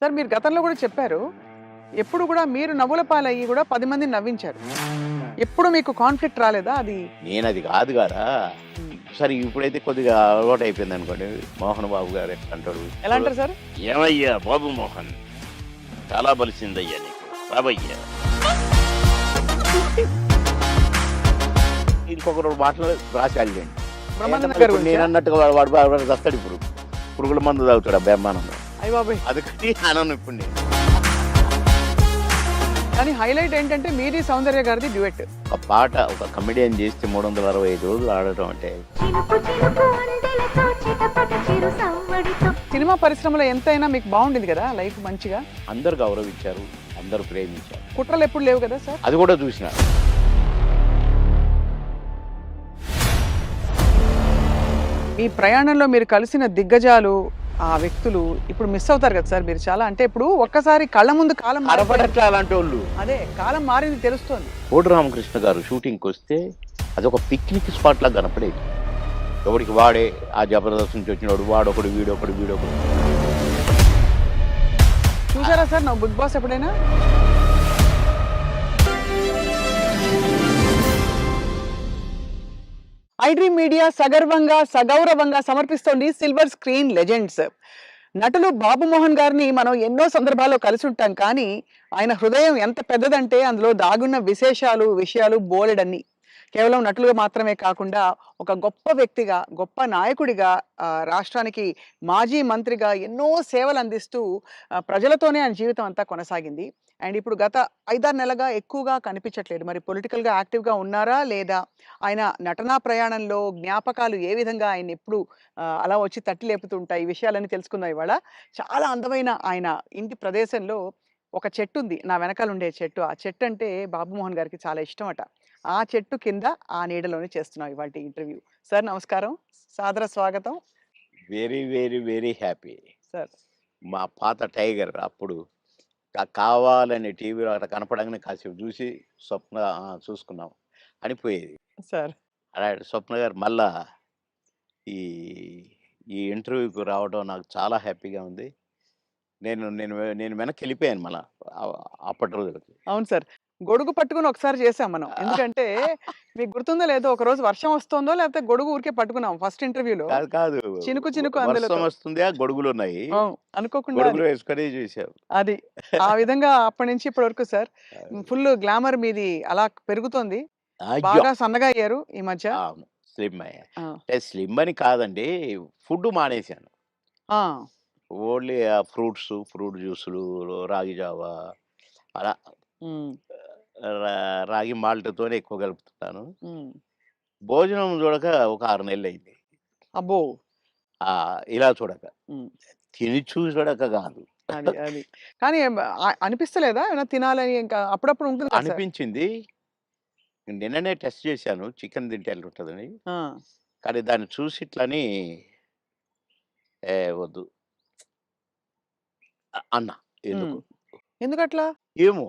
Sir మీరు గతంలో కూడా చెప్పారు. ఎప్పుడు కూడా మీరు నవ్వుల పాలయ్యి కూడా 10 మందిని నవ్వించారు. ఎప్పుడు మీకు కాన్‌ఫ్లిక్ట్ రాలేదా అది? నేనది కాదు కదా! హ్మ్. సరే ఇప్పుడైతే కొద్దిగా అలవాటయిపోయింది అనుకోండి. మోహన్ బాబు గారు ఎట్లా అంటాడు? ఎలా అంటారు సార్? ఏమయ్యా బాబు మోహన్, చాలా బలిసిందయ్యా నీకు. రావయ్యా. ఇంకొక 2 మాటలు రాసి అల్లండి. బ్రహ్మానందం గారి గురించా? నేనన్నట్టుగా వాడు చస్తాడు ఇప్పుడు. పురుగుల మందు తాగుతాడు ఆ బ్రహ్మానందం. అయ్య బాబోయ్! అందుకని అనను ఇప్పుడు నేను. కానీ హైలైట్ ఏంటంటే మీది సౌందర్య గారిది డ్యూయెట్. ఒక పాట ఒక కమెడియన్ చేస్తే 365 రోజులు ఆడటం అంటే సినిమా పరిశ్రమలో ఎంతైనా మీకు బాగుండింది కదా లైఫ్ మంచిగా. అందరు గౌరవించారు, అందరూ ప్రేమించారు. కుట్రలు ఎప్పుడు లేవు కదా సార్? అది కూడా చూసిన. మీ ప్రయాణంలో మీరు కలిసిన దిగ్గజాలు, ఆ వ్యక్తులు ఇప్పుడు మిస్ అవుతారు కదా సార్ మీరు చాలా. అంటే ఇప్పుడు ఒక్కసారి కళ్ళ ముందు కాలం మారిపోయింది. కనపడట్లే అలాంటి వాళ్ళు. అదే కాలం మారింది తెలుస్తోంది. కోటి రామకృష్ణ గారు షూటింగ్కి వస్తే అదొక పిక్నిక్ స్పాట్ లాగా కనపడేది. ఎవరికి వాడే, ఆ జబర్దస్త్ నుంచి వచ్చినవాడు వాడొకడు వీడొకడు. చూసారా సార్ నా బిగ్ బాస్ ఎప్పుడైనా? ఐడ్రీమ్ మీడియా సగర్వంగా సగౌరవంగా సమర్పిస్తోంది సిల్వర్ స్క్రీన్ లెజెండ్స్. నటులు బాబు మోహన్ గారిని మనం ఎన్నో సందర్భాల్లో కలిసి ఉంటాం. కానీ ఆయన హృదయం ఎంత పెద్దదంటే అందులో దాగున్న విషయాలు బోలెడన్ని. కేవలం నటులుగా మాత్రమే కాకుండా ఒక గొప్ప వ్యక్తిగా, గొప్ప నాయకుడిగా, రాష్ట్రానికి మాజీ మంత్రిగా ఎన్నో సేవలు అందిస్తూ ప్రజలతోనే ఆయన జీవితం అంతా కొనసాగింది. అండ్ ఇప్పుడు గత 5-6 నెలలుగా ఎక్కువగా కనిపించట్లేదు. మరి పొలిటికల్‌గా యాక్టివ్‌గా ఉన్నారా? లేదా? ఆయన నటనా ప్రయాణంలో జ్ఞాపకాలు ఏ విధంగా ఆయన్నెప్పుడు అలా వచ్చి తట్టి లేపుతుంటాయి? ఈ విషయాలన్నీ తెలుసుకుందాం ఇవాళ. చాలా అందమైన ఆయన ఇంటి ప్రదేశంలో ఒక చెట్టుంది. నా వెనకాల ఉండే చెట్టు. ఆ చెట్టంటే బాబు మోహన్ గారికి చాలా ఇష్టమట. ఆ చెట్టు కింద, ఆ నీడలోనే చేస్తున్నాం ఇవాల్టి ఇంటర్వ్యూ. సార్ నమస్కారం. సాదర స్వాగతం. Very very very happy. Sir. మా పాత టైగర్ అప్పుడు కావాలని టీవీలో అట్లా కనపడంగానే కాసేపు చూసి స్వప్న చూసుకున్నాం అని పోయేది. సార్. అలాంటి స్వప్న గారు మళ్ళా ఈ ఈ ఇంటర్వ్యూకి రావడం నాకు చాలా హ్యాపీగా ఉంది. నేను నేను నేను వెనక్కి వెళ్ళిపోయాను మళ్ళా అప్పటి రోజులకి. అవును సార్. గొడుగు పట్టుకొని ఒకసారి చేసాం మనం. ఎందుకంటే మీకు గుర్తుందో లేదో ఒకరోజు వర్షం వస్తోందో లేకపోతే గొడుగు ఊరికే పట్టుకున్నాం ఫస్ట్ ఇంటర్వ్యూలో. కాదు కాదు, చినుకు చినుకు వర్షం అందులోతో. వస్తుంది, ఆ గొడుగులు ఉన్నాయి, అవును. అనుకోకుండా అది. గొడుగులు వేసుకొని చూసాం. అది. ఆ విధంగా అప్పటి నుంచి ఇప్పటి వరకు సార్ ఫుల్ గ్లామర్ మీది అలా పెరుగుతోంది. అయ్యో, బాగా సన్నగా అయ్యారు ఈ మధ్య. అవును, స్లిమ్ అయ్యా. ఆ! అంటే స్లిమ్ అని కాదండి, ఫుడ్ మానేశాను. ఆ! ఓన్లీ ఫ్రూట్ జ్యూసులు, రాగి జావా అలా, హ్మ్. రాగి మాల్ట్‌తోనే ఎక్కువ కలుపుతున్నాను. హ్మ్. భోజనం చూడక ఒక 6 నెలలయింది. అబ్బో! ఇలా చూడక. హ్మ్. తిని చూసి చూడక కాదు. అది. కానీ అనిపిస్తలేదా? ఏమైనా తినాలని ఇంకా అప్పుడప్పుడు ఉంటుంది కదా సార్. అనిపించింది. నిన్ననే టెస్ట్ చేశాను చికెన్ తింటే ఎట్లుంటదని. ఆ! కానీ దాన్ని చూసి ఇట్లని వద్దు అన్నా. హ్మ్. ఎందుకో. ఎందుకట్లా? ఏమో.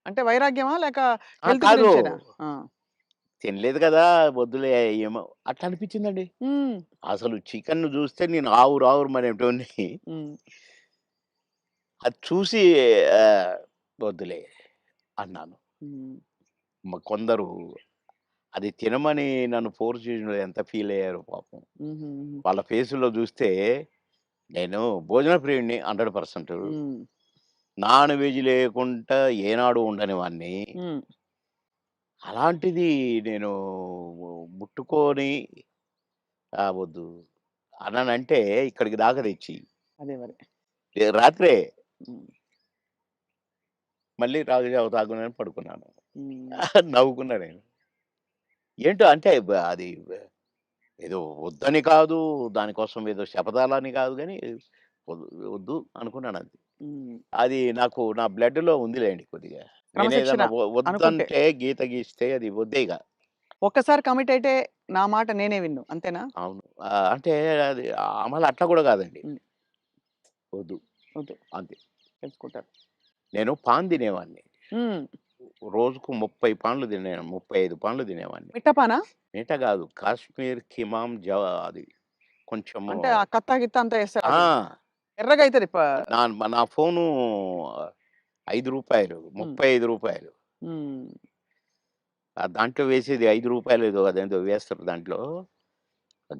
అంటే వైరాగ్యమా? లేక హెల్త్ కాదు. గురించేనా? ఆ! తినలేదు కదా! వద్దులే ఏమో అట్లా అనిపించిందండి. హ్మ్. అసలు చికెన్‌ను చూస్తే నేను ఆవురావురమనేటోడిని. హ్మ్. అది చూసి ఆహ్, వద్దులే అన్నాను. హ్మ్. కొందరు అది తినమని నన్ను ఫోర్స్ చేసినోళ్ళు ఎంత ఫీల్ అయ్యారో పాపం. హుహుహు. వాళ్ళ ఫేసుల్లో చూస్తే నేను భోజన ప్రియుడిని 100%. హ్మ్. నాన్ వెజ్ లేకుండా ఏనాడు ఉండని వాడిని. హ్మ్. అలాంటిది నేను ముట్టుకొని వద్దు అన్నానంటే ఇక్కడికి దాకా తెచ్చి అదే మరి. రాత్రే హ్మ్. మళ్ళీ రాగి జావ తాగునని పడుకున్నాను. హ్మ్. నవ్వుకున్నా నేను. ఏంటో అంటే అది ఏదో వద్దని కాదు, దానికోసం ఏదో శపథాలని కాదు గానీ, వద్దు వద్దు అనుకున్నానంతే. హ్మ్. అది నాకు నా బ్లడ్‌లో ఉందిలెండి కొద్దిగా. క్రమశిక్షణ నేనేదన్నా అనుకుంటే. వద్దంటే గీత గీస్తే అది వద్దే ఇగ. ఒక్కసారి కమిట్ అయితే నా మాట నేనే విన్ను. అంతేనా? అవును. అంటే అది మళ్ళా అట్లా గూడా కాదండి. హ్మ్. వద్దు వద్దు. అంతే. తెలుసుకుంటారు. నేను పాన్ తినేవాడిని. హ్మ్. రోజుకు 30 పాన్లు 35 పాన్లు తినేవాడిని. మిట్టపానా? మిగతా గాదు. కాశ్మీర్ కిమామ్ అది కొంచెము అంటే ఆ కత్తా గిత్తా అంతా ఏస్తారు ఆ! అది. ఎర్రగా అయితది నా ఫోను రూ. 5 రూ. హ్మ్. 35. హ్మ్. దాంట్లో వేసేది రూ. 5 ఏదో అదేందో వేస్తారు దాంట్లో.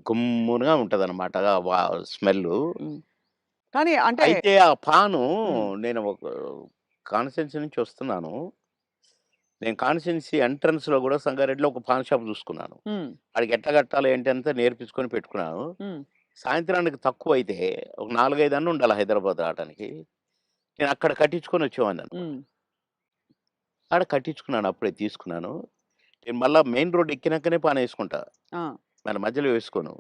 గుమ్మునగా ఉంటదనమాట. స్మెల్లు. హ్మ్. కానీ అంటే అయితే ఆ పాను హ్మ్. నేను ఒక కాన్స్టిట్యున్సీ నుంచి వస్తున్నాను. నేను కాన్స్టిట్యున్సీ ఎంట్రన్స్‌లో గూడా సంగారెడ్డిలో ఒక పాన్ షాప్ చూసుకున్నాను. హ్మ్. ఆడికి ఎట్లా కట్టాలి ఏంటి అంతా నేర్పించుకొని పెట్టుకున్నాను. హ్మ్. సాయంత్రానికి తక్కువైతే ఒక 4, 5 అన్న ఉండాలి హైదరాబాద్ రావటానికి. నేను అక్కడ కట్టించుకొని వచ్చేవాడిననమాట. హ్మ్. ఆడ కట్టించుకున్నాను. అప్పుడే తీసుకున్నాను. నేను మళ్ళా మెయిన్ రోడ్ ఎక్కినాకనే పానేసుకుంటా. ఆ! మన మధ్యలో వేసుకోను.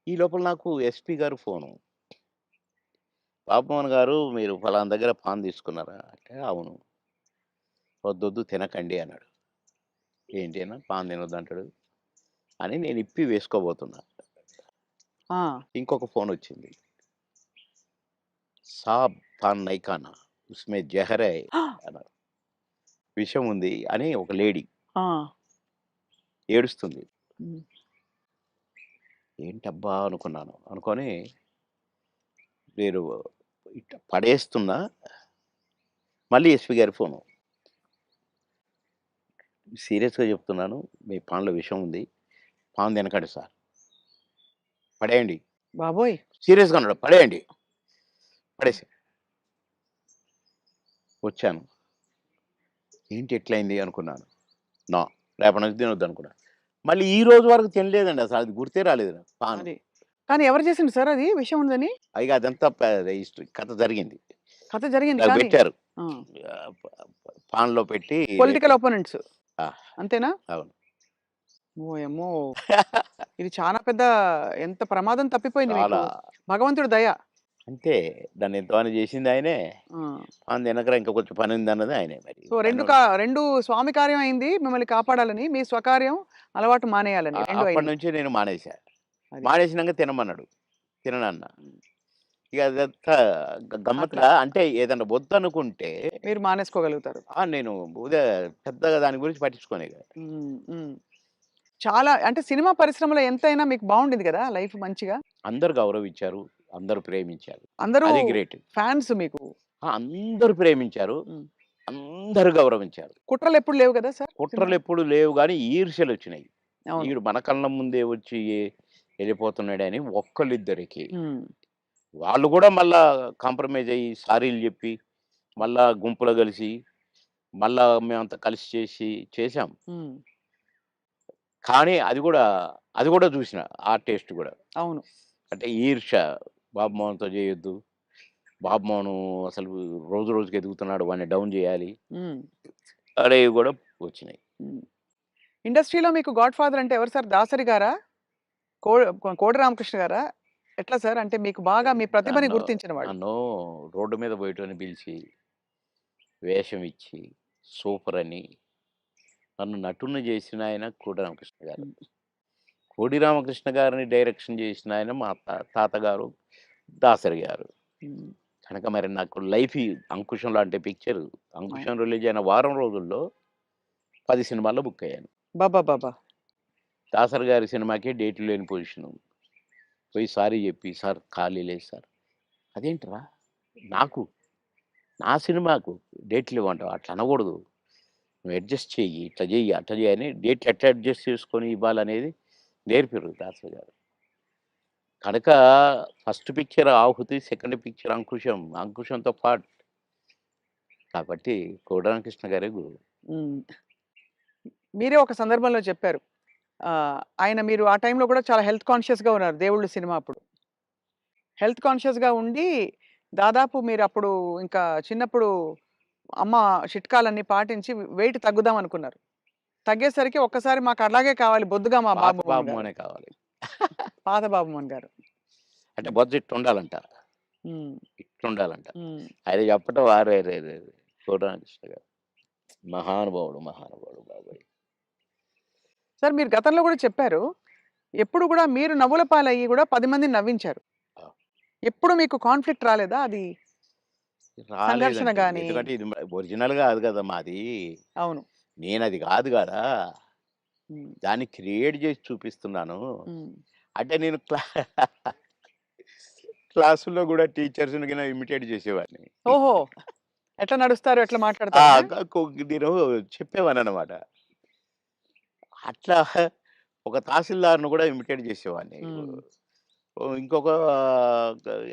ఈ లోపల నాకు ఎస్పీ గారు ఫోను. "బాబుమోహన్ గారు మీరు ఫలానా దగ్గర పాన్ తీసుకున్నారా?" అంటే, "అవును." "వద్దొద్దు తినకండి" అన్నాడు. ఏంటి అన్నా పాన్ తినొద్దంటాడు అని నేను ఇప్పి వేసుకోబోతున్నా. ఆ! ఇంకొక ఫోనొచ్చింది. "సాబ్ పాన్ నహీ ఖానా ఉస్మే జహర్ హై" అన్నారు. విషం ఉంది అని ఒక లేడీ ఆ! ఏడుస్తుంది. హ్మ్. ఏంటబ్బా! అనుకున్నాను. అనుకోని నేను ఇట్ట పడేస్తున్నా. మళ్ళీ ఎస్పీ గారి ఫోను. "సీరియస్‌గా చెప్తున్నాను. మీ పాన్‌లో విషం ఉంది. పాన్ తినకండి సార్. పడేయండి." బాబోయ్! సీరియస్‌గా అన్నాడు. "పడేయండి." పడేసా. వచ్చాను. ఏంటి ఇట్లయింది అనుకున్నాను. నో. రేపటి నుంచి తినొద్దనుకున్నా. మళ్ళీ ఈ రోజు వరకు తినలేదండి అసలు. అది గుర్తే రాలేదు నాకు పాను. అది. కానీ ఎవరు చేసిండ్రు సార్ అది విషం ఉందని? ఇగ అదంతా హిస్టరీ కథ జరిగింది. కథ జరిగింది నాకు కానీ పెట్టారు. ఆ! ప పాన్‌లో పెట్టి రేపు పొలిటికల్ అపోనెంట్స్ ఆ! అంతేనా? అవును. ఓయమ్మో! ఇది చాలా పెద్ద ఎంత ప్రమాదం తప్పిపోయింది మీకు. చాలా. భగవంతుడి దయ. అంతే. దాన్ని ఎంతమని చేసింది ఆయనే. ఆ! పాన్ తినకురా ఇంకా కొంచెం పనుందన్నది ఆయనే మరి. సో 2 స్వామి కార్యం అయింది మిమ్మల్ని కాపాడాలని. మీ స్వకార్యం అలవాటు మానేయాలని 2 అయింది. అప్పటినుంచి నేను మానేసా. అది. మానేసినంక తినమన్నాడు. తిననన్నా. హ్మ్. ఇగ అదంతా అక్కడ గమ్మత్తుగా అంటే ఏదన్నా వద్దనుకుంటే మీరు మానేసుకోగలుగుతారు. నేను ఉదా పెద్దగా దాని గురించి పట్టించుకోనిగ. హ్మ్. హ్మ్. చాలా అంటే సినిమా పరిశ్రమలో ఎంతైనా మీకు బావుండేది గదా! లైఫ్ మంచిగా. అందరూ గౌరవించారు. అందరూ ప్రేమించారు. అందరూ అది గ్రేట్. ఫాన్స్ మీకు. అందరూ ప్రేమించారు. హ్మ్. అందరూ గౌరవించారు. కుట్రలెప్పుడు లేవు గదా సార్ సినిమాలో? కుట్రలెప్పుడు లేవు గానీ ఈర్ష్యలొచ్చినాయి. అవును. ఈడు మన కళ్ళ ముందే వచ్చి ఎళ్ళిపోతున్నాడని ఒక్కళ్ళిద్దరికి. హ్మ్. వాళ్ళు గూడా మళ్ళా కాంప్రమైజ్ అయ్యి సారీలు జెప్పి, మళ్ళా గుంపులో గలిసి, మళ్ళా మేమంతా కలిసి చేశాం. హ్మ్. కానీ అది గూడా జూసిన. ఆ టేస్ట్ గూడా. అవును. అంటే ఈర్ష్య. బాబు మోహన్‌తో జేయొద్దు. బాబు మోహను అసలు రోజు రోజుకి ఎదుగుతున్నాడు. వాడిని డౌన్ జేయాలి. హ్మ్. అనేవి గూడా వచ్చినాయి. హ్మ్. ఇండస్ట్రీలో మీకు గాడ్ ఫాదర్ అంటే ఎవరు సార్? దాసరి గారా? కో కోడి రామకృష్ణ గారా? ఎట్లా సార్? అంటే మీకు బాగా మీ ప్రతిభని నన్ను గుర్తించిన వాళ్ళు. నన్ను రోడ్డు మీద బోయేటోడిని పిలిచి, వేషం ఇచ్చి, సూపరని నన్ను నటుడిని జేసిన ఆయన కోడి రామకృష్ణ గారు. హ్మ్. కోడి రామకృష్ణ గారిని డైరెక్షన్ జేసిన ఆయన మా తాతగారు దాసరి గారు. హ్మ్. కనుక మరి నాకు లైఫ్ ఈ 'అంకుశం' లాంటి పిక్చర్ అవును. 'అంకుశం' రిలీజ్ అయిన వారం రోజుల్లో 10 సినిమాల్లో బుక్ అయ్యాను. అబ్బబ్బబ్బా! దాసరి గారి సినిమాకే డేట్లు లేని పొజిషను. పోయి సారీ జెప్పి, "సార్ ఖాళీ లేదు సార్." "అదేంట్రా? నాకు నా సినిమాకు డేట్లు ఇవ్వంటావా? అట్లా అనకూడదు. నువ్వు అడ్జస్ట్ చెయ్యి. ఇట్లా జెయ్యి, అట్లా జెయ్యి" అని డేట్లు ఎట్లా అడ్జస్ట్ చేసుకొని ఇవ్వాలనేది నేర్పిర్రు దాసరి గారు. కనుక ఫస్ట్ పిక్చర్ 'ఆహుతి', సెకండ్ పిక్చర్ 'అంకుశం'. 'అంకుశంతో' పాటు కాబట్టి కోడి రామకృష్ణ గారే గురువు. హ్మ్. మీరే ఒక సందర్భంలో చెప్పారు. ఆయన మీరు ఆ టైంలో కూడా చాలా హెల్త్ కాన్షియస్‌గా ఉన్నారు 'దేవుళ్ళు' సినిమా అప్పుడు. హెల్త్ కాన్షియస్‌గా ఉండి దాదాపు మీరప్పుడు ఇంకా చిన్నప్పుడు అమ్మ చిట్కాలన్నీ పాటించి వెయిట్ తగ్గుదాం అనుకున్నారు. తగ్గేసరికి ఒక్కసారి మాకు అలాగే కావాలి బొద్దుగా మా పాత బాబు మోహన్ గారు. బాబుమోనే కావాలి. పాత బాబు మోహన్ గారు. అంటే హ్మ్. బొజ్జ ఇట్టుండాలంట. హ్మ్. ఇట్లుండాలంట. హ్మ్. ఆయన చెప్పటం అరెరెరెరే! కోడి రామకృష్ణ గారు. మహానుభావుడు, మహానుభావుడు బాబోయ్! సార్ మీరు గతంలో కూడా చెప్పారు. ఎప్పుడు కూడా మీరు నవ్వుల పాలయ్యి కూడా 10 మందిని నవ్వించారు. ఆ! ఎప్పుడు మీకు కాన్‌ఫ్లిక్ట్ రాలేదా? అది సంఘర్షణ రాలేదండి. గాని ఎందుకంటే ఇది ఒరిజినల్ గాదు గదా! మాది. అవును. నేనది గాదు గదా! హ్మ్. దాన్ని క్రియేట్ జేసి చూపిస్తున్నాను. హ్మ్. అంటే నేను క్లాసుల్లో గూడా టీచర్స్‌ని గిన ఇమిటేట్ చేసేవాడిని. ఓహో! ఎట్లా నడుస్తారు? ఎట్లా ఆ! మాట్లాడతారనా? నేను చెప్పేవాడిననమాట. అట్లా ఒక తహసీల్దార్‌ని గూడా ఇమిటేట్ చేసేవాడిని. హ్మ్. ఇంకొక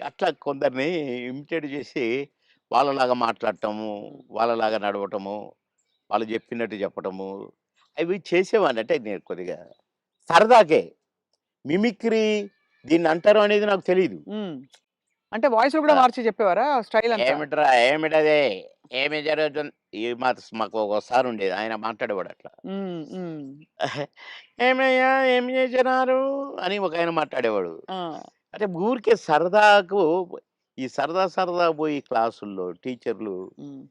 అట్లా కొందరిని ఇమిటేట్ చేసి వాళ్ళలాగా మాట్లాడటము, హ్మ్. వాళ్ళలాగా నడవటము, వాళ్ళు చెప్పినట్టు చెప్పటము, అవి చేసేవాడిని. అంటే నేను కొద్దిగా సరదాకే. మిమిక్రీ దీన్నంటారు అనేది నాకు తెలీదు. హ్మ్. అంటే వాయిస్‌లు కూడా ఆ! మార్చి చెప్పేవారా స్టైల్ అంతా? "ఏమిట్రా? ఏమిటది? ఏమి జరుగుతుంది?" మాకు ఒక సారుండేది. ఆయన మాట్లాడేవాడు అట్లా. హ్మ్. హ్మ్. "ఏమయ్యా ఏం చేసినారు?" అని ఒకాయన మాట్లాడేవాడు. ఆ! అంటే ఊరికే సరదాకు ఈ సరదా సరదా పోయి క్లాసుల్లో టీచర్లు హ్మ్.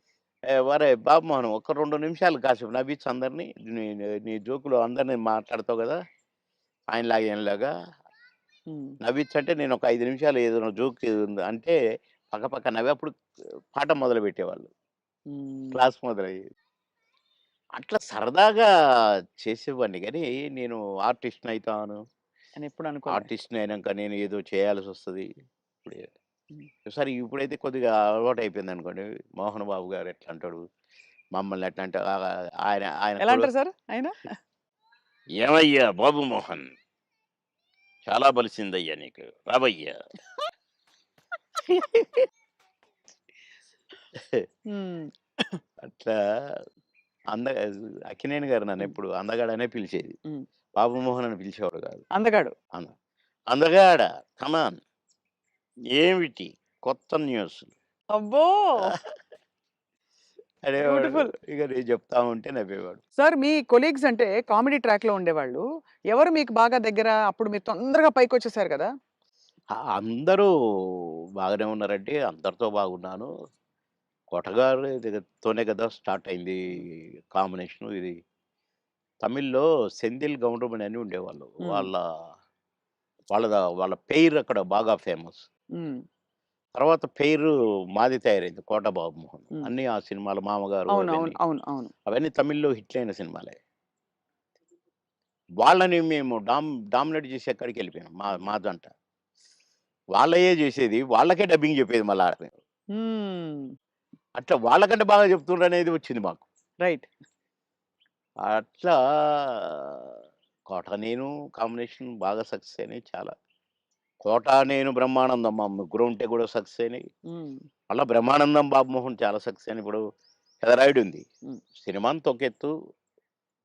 "ఒరేయ్ బాబు మోహన్ ఒక 2 నిమిషాలు కాసేపు నవ్వించు అందరిని. నీ నీ జోకులు అందరిని మాట్లాడతావు గదా! ఆయనలాగా ఈయనలాగా హ్మ్. నవ్వించంటే" నేను ఒక 5 నిమిషాలు ఏదైనా జోక్ అంటే పక్కపక్క నవ్వి అప్పుడు పాఠం మొదలుపెట్టేవాళ్ళు. హ్మ్. క్లాస్ మొదలయ్యేది. అట్లా సరదాగా చేసేవాడిని గానీ, నేను ఆర్టిస్ట్‌నయితాను. అని ఎప్పుడు అనుకోలే. ఆర్టిస్ట్‌ని అయినంక నేను ఏదో చేయాల్సొస్తది. ఇప్పుడే హ్మ్. సరే ఇప్పుడైతే కొద్దిగా అలవాటయిపోయిందనుకోండి. 'మోహన్ బాబు' గారు ఎట్లంటాడు, మమ్మల్ని ఎట్లా అంటే ఆయన ఆయన ఎలా అంటారు సార్ ఆయన? "ఏమయ్యా బాబు మోహన్! చాలా బలిసిందయ్యా నీకు. రావయ్యా!" హ్మ్. అట్లా అంద అక్కినేని గారు హ్మ్. నన్నెప్పుడు అందగాడనే పిలిచేది. హ్మ్. బాబు మోహన్ అని పిలిచేవాడు కాదు. అందగాడు. అంద అందగాడ కమాన్ ఏమిటి కొత్త న్యూస్ అబ్బో! అనేవాడు. బ్యూటిఫుల్. ఇక నేను చెప్తా ఉంటే నవ్వేవాడు. సార్ మీ కొలీగ్స్ అంటే కామెడీ ట్రాక్‌లో ఉండేవాళ్ళు. ఎవరు మీకు బాగా దగ్గర? అప్పుడు మీరు తొందరగా పైకొచ్చేసారు కదా! అందరూ బాగానే ఉన్నారండి. అందరితో బాగున్నాను. కొటగారి దగ్గరతోనే కదా స్టార్ట్ అయింది హ్మ్. కాంబినేషను ఇది. తమిళ్‌లో సెంధిల్ గౌండమణి అని ఉండేవాళ్ళు. హ్మ్. వాళ్ళ పెయిర్ అక్కడ బాగా ఫేమస్. హ్మ్. తర్వాత పెయిరు మాది తయారైంది 'కోట బాబుమోహన్.' హ్మ్. అన్నీ ఆ సినిమాలు 'మామగారు' అవును. అవును. అవన్నీ. అవును. అవును. అవన్నీ తమిళ్‌లో హిట్లయిన సినిమాలే. వాళ్ళని మేము డామినేట్ చేసి ఎక్కడికెళ్ళిపోయాం మా జంట. వాళ్ళయే జేసేది. వాళ్ళకే డబ్బింగ్ జెప్పేది మళ్ళా మేము. హ్మ్. అట్లా వాళ్ళకంటే బాగా చెప్తుండ్రనేది వచ్చింది మాకు. రైట్. అట్లా 'కోట నేను' కాంబినేషన్ బాగా సక్సెస్ అయినాయి చాలా. 'కోట నేను' 'బ్రహ్మానందం' మా ముగ్గురం ఉంటే గూడా సక్సెస్ అయినాయి. హ్మ్. మళ్ళా 'బ్రహ్మానందం' 'బాబుమోహన్' చాలా సక్సెస్ అయినాయి. ఇప్పుడు 'పెదరాయుడుంది.' హ్మ్. సినిమా అంతా ఒక ఎత్తు,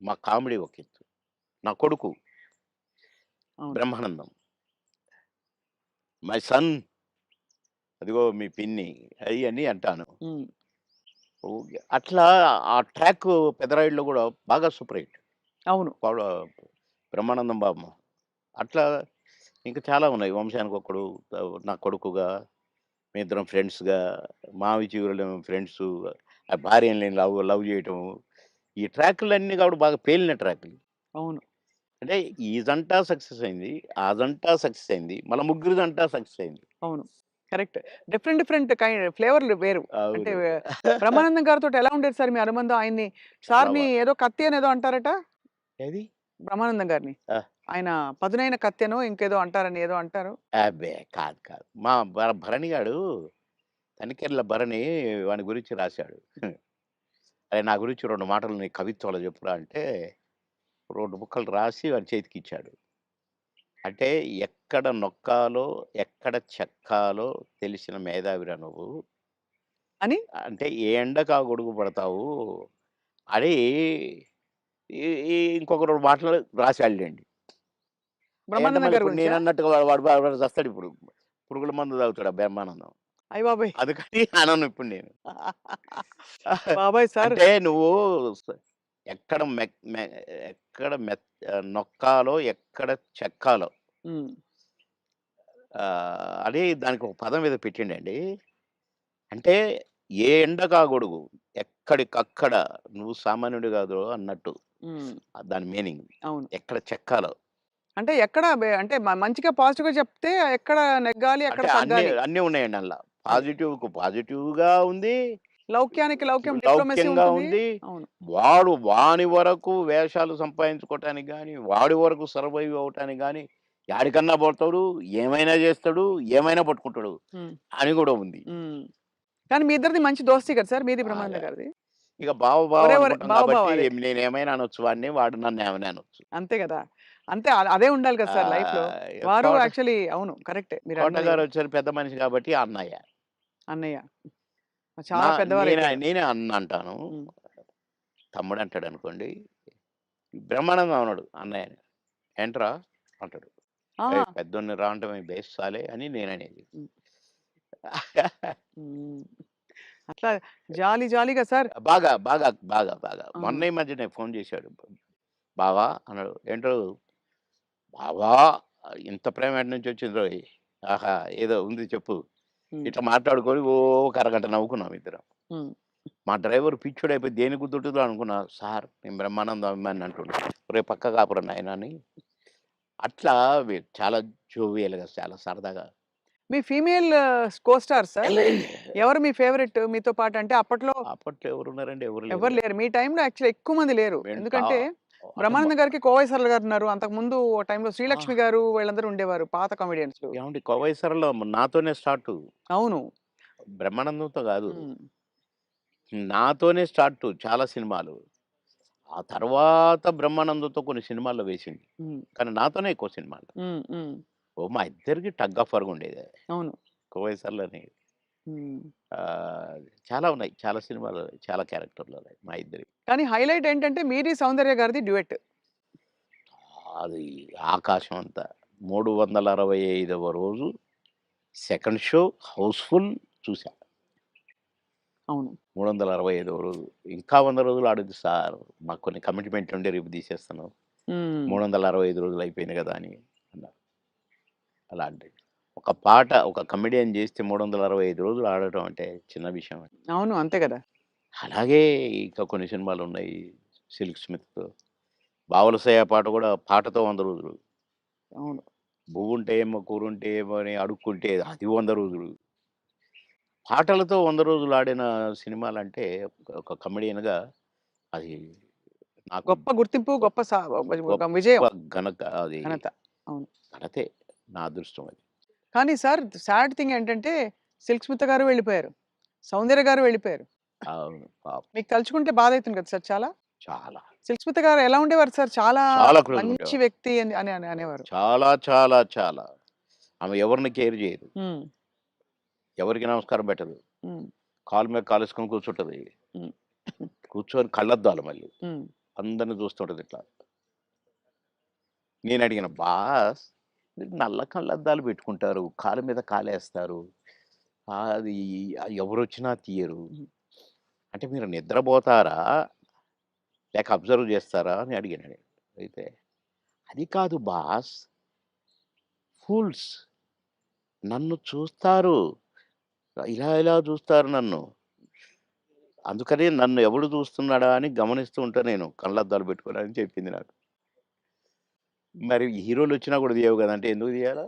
మా కామెడీ ఒక ఎత్తు. నా కొడుకు అవును. 'బ్రహ్మానందం.' మై సన్ అదిగో మీ పిన్ని అయన్నీ అంటాను. హ్మ్. ఓకే. అట్లా ఆ ట్రాక్ 'పెదరాయుడులో' గూడా బాగా సూపర్ హిట్. అవును. పవడ 'బ్రహ్మానందం బాబు.' అట్లా ఇంకా చాలా ఉన్నాయి. 'వంశానికొక్కడు', నా కొడుకుగా, మేమిద్దరం ఫ్రెండ్స్‌గా, 'మావి చిగురులేమో' ఫ్రెండ్సు, ఆ భార్యని నేను లవ్ జేయటము. ఈ ట్రాకులన్నీ కూడా బాగా పేలిన ట్రాకులు. అవును. అంటే ఈ జంట సక్సెస్ అయింది. ఆ జంట సక్సెస్ అయింది. మళ్ళా ముగ్గురి జంట సక్సెస్ అయింది. అవును. కరెక్ట్. డిఫరెంట్ డిఫరెంట్ ఫ్లేవర్‌లు వేరు. అంటే అవును. బ్రహ్మానందం గారితోటి ఎలా ఉండేది సార్ మీ అనుబంధం? ఆయన్ని చాలా సార్‌ని ఏదో కత్తి అనేదో అంటారట? ఏది? బ్రహ్మానందం గారిని. ఆ! ఆయన పదునైన కత్తెనో ఇంకేదో అంటారని ఏదో అంటారు. అబ్బే! కాదు. మా భరణి గాడు తనికెళ్ళ భరణి వాని గురించి రాశాడు. "అరేయ్! నా గురించి 2 మాటలు నీ కవిత్వంలో చెప్పురా" అంటే 2 ముక్కలు రాసి వాని చేతికిచ్చాడు. అంటే ఎక్కడ నొక్కాలో, ఎక్కడ చెక్కాలో తెలిసిన మేధావిరా నువ్వు. అని అంటే ఏ ఎండకు ఆ గొడుగు పడతావు అని ఈ ఈ ఇంకొక 2 మాటలు రాసాడులెండి. అయంటే బ్రహ్మానందం మళ్ళీ గారి ఇప్పుడు గురించా? నేనన్నట్టుగా వాడు చస్తాడిప్పుడు. పురుగుల మందు తాగుతాడు ఆ బ్రహ్మానందం. అయ్యబాబోయ్! అందుకని అనను ఇప్పుడు నేను. బాబోయ్! సార్ అంటే నువ్వు స ఎక్కడ మెక్ మె ఎక్కడ నొక్కాలో, ఎక్కడ చెక్కాలో హ్మ్. అని దానికి ఒక పదం ఏదో పెట్టిండండి. అంటే ఏ ఎండకా గొడుగు, ఎక్కడికక్కడ నువ్వు సామాన్యుడు కాదు అన్నట్టు. హ్మ్. దాని మీనింగ్. అవును. ఎక్కడ చెక్కాలో. అంటే ఎక్కడ అంటే మంచిగా పాజిటివ్‌గా చెప్తే ఎక్కడ నెగ్గాలి, ఎక్కడ అంటే అన్నీ తగ్గాలి. అన్నీ ఉన్నాయండి అందుల. అది. పాజిటివ్‌కు పాజిటివ్‌గా ఉంది. లౌక్యానికి లౌక్యం డిప్లొమసీ లౌక్యంగా ఉంటుంది. ఉంది. అవును. వాని వరకు వేషాలు సంపాదించుకోవటానికి గాని, వాడి వరకు సర్వైవ్ అవ్వటానికి గాని, యాడికన్నా పోతాడు, ఏమైనా చేస్తాడు, ఏమైనా పట్టుకుంటాడు హ్మ్. అని కూడా ఉంది. హ్మ్. కానీ మీ ఇద్దరిది మంచి దోస్తీ కదా సార్! మీది బాగా. బ్రహ్మానంద గారిది. ఇక బావ బావ ఒరే! ఒరే! అనుకుంటాం బావ బావ కాబట్టి అదే. నేనేమైనా అనొచ్చు వాడిని, వాడు నన్నేమైనా అనొచ్చు. అంతే గదా! అంతే అదే ఉండాలి కదా సార్ లైఫ్‌లో. వారు కోట యాక్చువల్లీ అవును. కరెక్టే మీరన్నది. కోటగారొచ్చారు పెద్ద మనిషి కాబట్టి అన్నయ్య. అన్నయ్య. నా చాలా పెద్దవారైపోయారు. నేనే అన్న అంటాను. హ్మ్. తమ్ముడంటాడనుకోండి. బ్రహ్మానందం అనడు అన్నయ్యని. ఏంట్రా అంటాడు. ఆహా! ఏయ్! పెద్దోడిని రా అంటమే బేస్ సాలే అని నేననేది. హ్మ్. హ్మ్. అట్లా జాలీ జాలీగా సార్. బాగా, బాగా, బాగా, బాగా. ఆ! మొన్న ఈ మధ్యనే ఫోను చేశాడు. బావా అన్నాడు. ఏంటో బావా ఇంత ప్రేమ ఎటు నుంచొచ్చిందోయ్! ఆహా! ఏదో ఉంది చెప్పు. హ్మ్. ఇట్లా మాట్లాడుకొని ఓ ఒక అరగంట నవ్వుకున్నాం ఇద్దరం. హ్మ్. మా డ్రైవర్ పిచ్చోడైపోయి దేనికి గుద్దుంటుందో అనుకున్నా. సార్ నేను బ్రహ్మానందం అభిమానిని అంటుండు. ఒరేయ్ పక్కకు ఆపురా నాయనా అని. అట్లా చాలా జోవియల్‌గా చాలా సరదాగా. మీ ఫీమేల్ కో స్టార్ సార్? ఎవరు మీ ఫేవరెట్ మీతో పాటు? అంటే అప్పట్లో అప్పట్లో ఎవరున్నారండి? ఎవరు లేరు. ఎవరు లేరు. మీ టైమ్‌లో యాక్చువల్లీ ఎక్కువ మంది లేరు. మేము ఎందుకంటే అంటే బ్రహ్మానందం గారికి కోవై సరళ గారున్నారు. అంతకుముందు ఓ టైమ్‌లో ఆ! శ్రీలక్ష్మి గారు వీళ్ళందరూ ఉండేవారు పాత కామెడియన్స్‌లు. ఏవండీ 'కోవైసరలో' నాతోనే స్టార్టు. అవును. బ్రహ్మానందంతో గాదు. హ్మ్. నాతోనే స్టార్టు చాలా సినిమాలు. ఆ తర్వాత బ్రహ్మానందంతో కొన్ని సినిమాల్లో వేసింది. హ్మ్. కానీ నాతోనే ఎక్కువ సినిమాలు. హ్మ్. హ్మ్. మా ఇద్దరికి టగ్ ఆఫ్ వార్ ఉండేది. అవును. 'కోవైసరలోని' హ్మ్. చాలా ఉన్నాయి. చాలా సినిమాలు, చాలా క్యారెక్టర్‌లున్నాయి మా ఇద్దరివి. కానీ హైలైట్ ఏంటంటే మీది సౌందర్య గారిది డ్యూయెట్. అది ఆకాశం అంత. 365వ రోజు సెకండ్ షో హౌస్‌ఫుల్ చూసా. అవును. 365వ రోజు. ఇంకా 100 రోజులు ఆడుద్ది సార్. మాకు కొన్ని కమిట్మెంట్లు ఉండి రేపు తీసేస్తున్నాం. హ్మ్. 365 రోజులు అయిపోయింది గదా! అని అన్నారు. అలాంటిది. ఒక పాట ఒక కమెడియన్ జేస్తే 365 రోజులు ఆడటం అంటే చిన్న విషయమా? అవును. అంతే గదా! అలాగే ఇంకా కొన్ని సినిమాలున్నాయి. 'సిల్క్ స్మిత్', 'బావలసయ్య' పాట గూడా పాటతో 100 రోజులు. అవును. 'బువ్వుంటే ఏమో కూరుంటే ఏమో' అని అడుక్కుంటే అది 100 రోజులు. పాటలతో 100 రోజులు ఆడిన సినిమాలంటే ఒక కమెడియన్‌గా అది నాకు గొప్ప గుర్తింపు, గొప్ గొప్ప ఒక గొప్ప విజయం. అది ఘనత. అవును. ఘనతే. నా అదృష్టం అది. కానీ సార్ సాడ్ థింగ్ ఏంటంటే 'సిల్క్ స్మిత' గారు వెళ్ళిపోయారు. 'సౌందర్య' గారు వెళ్ళిపోయారు. అవును. పాపం మీకు తలుచుకుంటే బాధైతుంది కదా సార్ చాలా? చాలా. 'సిల్క్ స్మిత' గారు ఎలా ఉండేవారు సార్? చాలా చాలా క్లోజ్‌గా మంచి ఉండేవారు. వ్యక్తి అని అనేవారు. చాలా, చాలా, చాలా. ఆమె ఎవరిని కేర్ జేయదు. హ్మ్. ఎవరికీ నమస్కారం పెట్టదు. హ్మ్. కాలు మీద కాలేసుకొని కూర్చుంటది. హ్మ్. కూర్చొని కళ్ళద్దాలు మళ్ళీ. హ్మ్. అందరిని చూస్తుంటది ఇట్లా. నేనడిగిన, "బాస్ మీరు నల్ల కళ్ళద్దాలు పెట్టుకుంటారు. కాలు మీద కాలేస్తారు. అది ఎవరొచ్చినా తీయరు. హ్మ్. అంటే మీరు నిద్రబోతారా? లేక అబ్జర్వ్ చేస్తారా?" అని అడిగాను నేను. అయితే, "అది కాదు బాస్ ఫూల్స్ నన్ను చూస్తారు. ఇలా ఇలా చూస్తారు నన్ను. అందుకని నన్ను ఎవడు చూస్తున్నాడా అని గమనిస్తూ ఉంటా నేను కళ్ళద్దాలు పెట్టుకొని" అని చెప్పింది నాకు. మరి హీరోలొచ్చినా కూడా తీయవు గదా! అంటే ఎందుకు తీయాలా?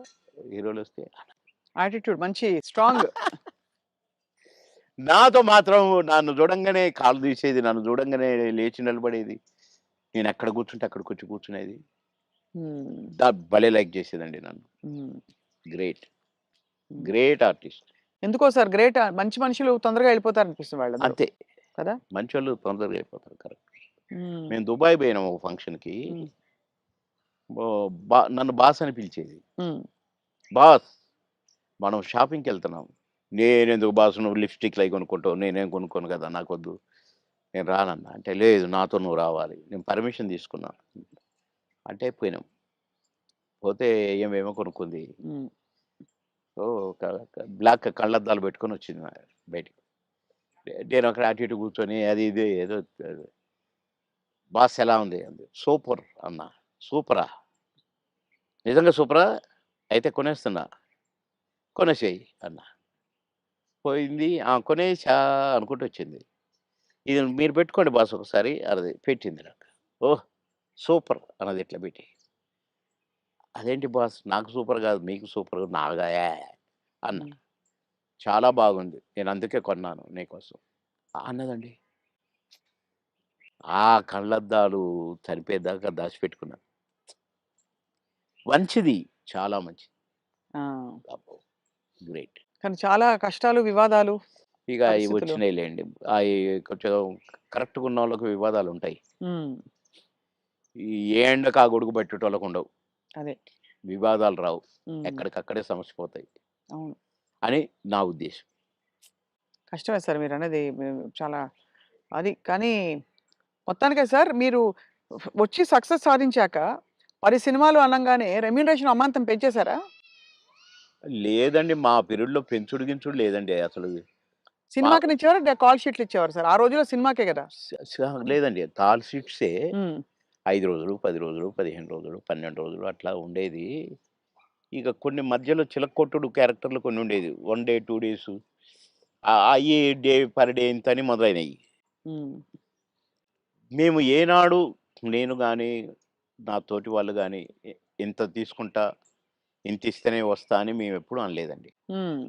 హీరోలొస్తే? యాటిట్యూడ్ మంచి స్ట్రాంగ్. నాతో మాత్రం నన్ను చూడంగానే కాళ్ళు తీసేది. నన్ను చూడంగానే లేచి నిలబడేది. నేనెక్కడ కూర్చుంటే అక్కడికొచ్చి కూర్చునేది. హ్మ్. భలే లైక్ చేసేదండి నన్ను. హ్మ్. గ్రేట్. హ్మ్. Great artist. ఎందుకో సార్ గ్రేట్ మంచి మనుషులు తొందరగా వెళ్ళిపోతారనిపిస్తుంది వాళ్ళందరూ. అంతే. కదా! మంచోళ్ళు తొందరగా అయిపోతారు. కరెక్ట్. హ్మ్. మేము దుబాయ్ పోయినాం ఒక ఫంక్షన్‌కి. హ్మ్. నన్ను బాస్ అని పిలిచేది. హ్మ్. బాస్ మనం షాపింగ్‌కెళ్తున్నాం. నేనెందుకు బాస్ నువ్వు లిప్‌స్టిక్‌లయి కొనుక్కుంటావు. నేనేం కొనుక్కోను కదా! నాకొద్దు. నేను రానన్నా. అంటే లేదు నాతో నువ్వు రావాలి. నేను పర్మిషన్ తీసుకున్నా. అంటే పోయినాం. పోతే ఏమేమో కొనుక్కుంది. హ్మ్. ఓహ్! బ్లాక్ కళ్ళద్దాలు పెట్టుకొనొచ్చింది బయటికి. నేను అక్కడ అటు ఇటు కూర్చొని అది ఇది ఏదో బాస్ ఎలా ఉంది? అంది. సూపర్ అన్నా. సూపరా? నిజంగా సూపరా? అయితే కొనేస్తున్నా. కొనేసేయి అన్నా. పోయింది. ఆ! కొనేసా అనుకుంటూ వచ్చింది. ఇది మీరు పెట్టుకోండి బాస్ ఒకసారి అన్నది. పెట్టింది నాకు. ఓహ్! సూపర్ అన్నది ఇట్లా పెట్టి. అదేంటి బాస్ నాకు సూపర్ కాదు మీకు సూపర్ నాగా అన్నా. హ్మ్. చాలా బాగుంది. నేను అందుకే కొన్నాను నీకోసం. అన్నదండి. ఆ కళ్ళద్దాలు చనిపోయేదాకా దాచిపెట్టుకున్నాను. మంచిది. చాలా మంచిది. ఆ! అబ్బో! గ్రేట్. కానీ చాలా కష్టాలు, వివాదాలు, ఇక అయి పరిస్థితులు. వచ్చినాయిలెండి. అయి కొంచెం కరెక్ట్‌గా ఉన్నోళ్ళకి వివాదాలుంటాయి. హ్మ్. ఏ ఎండకు ఆ గొడుగు పట్టేటోళ్ళకుండవు. అదే. వివాదాలు రావు. హ్మ్. ఎక్కడికక్కడే సమసిపోతాయి అవును. అని నా ఉద్దేశం. కష్టమే సార్ మీరన్నది. చాలా అది. కానీ మొత్తానికైతే సార్ మీరు వచ్చి సక్సెస్ సాధించాక 10 సినిమాలు అనంగానే రెమ్యూనరేషన్ అమాంతం పెంచేసారా? లేదండి. మా పీరియడ్‌లో పెంచుడు గించుడు లేదండి అసలు. మా సినిమాకినిచ్చేవారా? కాల్ షీట్లు ఇచ్చేవారా సార్? ఆ రోజుల్లో సినిమాకే గదా! స స లేదండి. కాల్ షీట్సే హ్మ్. 5 రోజులు, 10 రోజులు, 15 రోజులు, 12 రోజులు అట్లా ఉండేది. ఇక కొన్ని మధ్యలో చిలక్కొట్టుడు క్యారెక్టర్‌లు కొన్ని ఉండేది. 1 డే, 2 డేసు అయ్యి డే పర్ డే ఇంతని మొదలైనయి. హ్మ్. మేము ఏనాడు నేను గాని, నా తోటి వాళ్ళు గాని ఇంత తీసుకుంటా, ఇంతిస్తేనే వస్తా అని మేమెప్పుడు అనలేదండి. హ్మ్.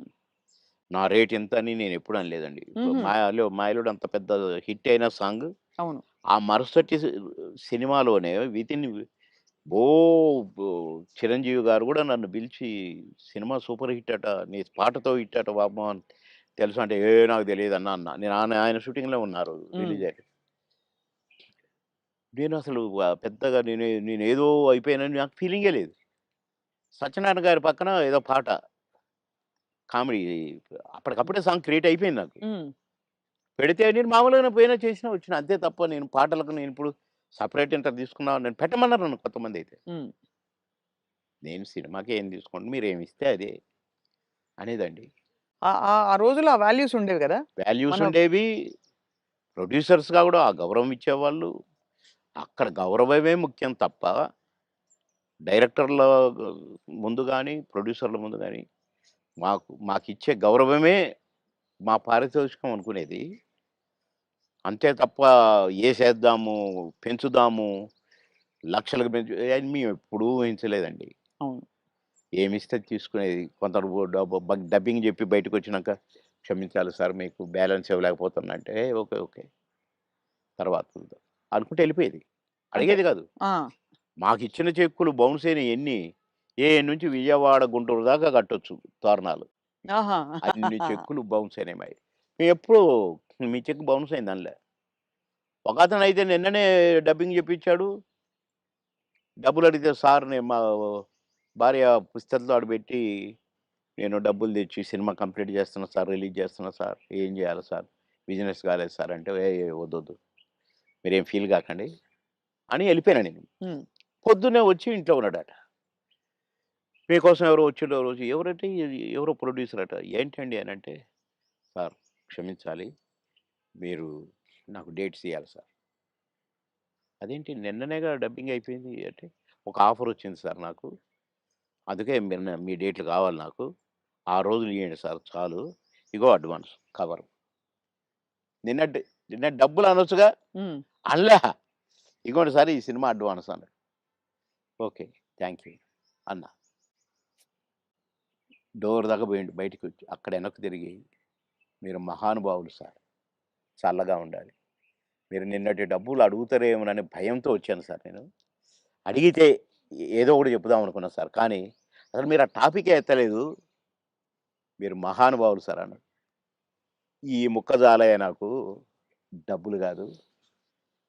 నా రేట్ ఇంత అని నేనెప్పుడు అనలేదండి. ఇప్పుడు హుహు. 'మాయలోడు' అంత పెద్ద హిట్ అయిన సాంగ్ అవును. ఆ మరుసటి సినిమాలోనే వితిన్ ఓ బో 'చిరంజీవి' గారు గూడా నన్ను పిలిచి "సినిమా సూపర్ హిట్ అట. నీ పాటతో హిట్ అట బాబు" అని తెలుసా అంటే, నాకు తెలీదన్నా" అన్నా. నేను ఆయన షూటింగ్‌లో ఉన్నారు హ్మ్. రిలీజ్ అయ్యాక. నేనసలు పెద్దగా నేనేదో అయిపోయానని నాకు ఫీలింగే లేదు. సత్యనారాయణ గారి పక్కన ఏదో పాట కామెడీ అప్పటికప్పుడే సాంగ్ క్రియేట్ అయిపోయింది నాకు. హ్మ్. పెడితే నేను మామూలుగానే పోయినా, చేసినా, వచ్చినా. అంతే తప్ప నేను పాటలకు నేనిప్పుడు సెపరేట్ ఇంత తీసుకున్నా నేను పెట్టమన్నారు నన్ను కొంతమందైతే. హ్మ్. నేను సినిమాకి ఏం తీసుకోండి మీరేమిస్తే అదే అనేదండి. ఆ ఆ ఆ రోజుల్లో ఆ వాల్యూస్ ఉండేవి గదా! వాల్యూస్ మన ఉండేవి. ప్రొడ్యూసర్స్‌గా గూడా ఆ గౌరవం ఇచ్చేవాళ్ళు. అక్కడ గౌరవమే ముఖ్యం తప్ప డైరెక్టర్ల ముందు గాని, ప్రొడ్యూసర్ల ముందు గాని మాకిచ్చే గౌరవమే మా పారితోషికం అనుకునేది. అంతే తప్ప ఏసేద్దాము, పెంచుదాము, లక్షలకు పెంచు అని మేమెప్పుడూ ఊహించలేదండి. అవును. ఏమిస్తే అది తీసుకునేది. కొందరు డబ్బింగ్ జెప్పి బయటకొచ్చినాక, "క్షమించాలి సార్ మీకు బ్యాలెన్స్ ఇవ్వలేకపోతున్నా" అంటే, ఓకే. ఓకే. తర్వాత చూద్దాం అనుకుంటూ ఎళ్ళిపోయేది. అంతే. అడిగేది గాదు. ఆ! మాకిచ్చిన చెక్కులు బౌన్స్ అయినయి ఎన్ని, నుంచి విజయవాడ, గుంటూరు దాకా కట్టొచ్చు తోరణాలు. ఆహా! అన్ని చెక్కులు బౌన్స్ అయినాయి మాయి. మేమెప్పుడు మీ చెక్ బౌన్స్ అయిందనలే. ఒకతనయితే నిన్ననే డబ్బింగ్ జెప్పించాడు. డబ్బులడిగితే సార్ నేను మా భార్య పుస్తెలతో ఆడబెట్టి, నేను డబ్బులు తెచ్చి సినిమా కంప్లీట్ చేస్తున్నా సార్, రిలీజ్ చేస్తున్నా సార్. ఏం చేయాలి సార్? బిజినెస్ కాలేదు సార్ అంటే, వద్దొద్దు. మీరేం ఫీల్ కాకండి అని ఎళ్ళిపోయాను నేను. హ్మ్. పొద్దున్నే వచ్చి ఇంట్లో ఉన్నాడట. మీకోసం ఎవరో వచ్చిండ్రు ఆ రోజు. ఎవరంటే ఎవరో ప్రొడ్యూసర్ అట. ఏంటండి అనంటే, సార్ క్షమించాలి. మీరు నాకు డేట్స్ ఇయ్యాలి సార్. అదేంటి నిన్ననేగా డబ్బింగ్ అయిపోయింది అంటే, ఒక ఆఫర్ వచ్చింది సార్ నాకు. అందుకే మీరు మీ డేట్లు కావాలి నాకు. ఆ రోజులు ఇయ్యండి సార్ చాలు. ఇగో అడ్వాన్స్ కవరు. నిన్న డ్ నిన్న డబ్బులు అనొచ్చుగా? హ్మ్. అనలా. ఇగోండి సార్ ఈ సినిమా అడ్వాన్స్ అన్నాడు. ఓకే. థాంక్ యూ అన్నా. డోర్ దాకా పోయిండు బయటికొచ్చి. అక్కడ వెనక్కి తిరిగి, మీరు మహానుభావులు సార్. చల్లగా ఉండాలి. మీరు నిన్నటి డబ్బులు అడుగుతారేమోననే భయంతో వచ్చాను సార్ నేను. అడిగితే ఏదో ఒకటి చెప్పుదాం అనుకున్నా సార్. కానీ అసలు మీరు ఆ టాపికే ఎత్తలేదు. మీరు మహానుభావులు సార్ అన్నాడు. ఈ ముక్క చాలయ్య నాకు. డబ్బులు గాదు.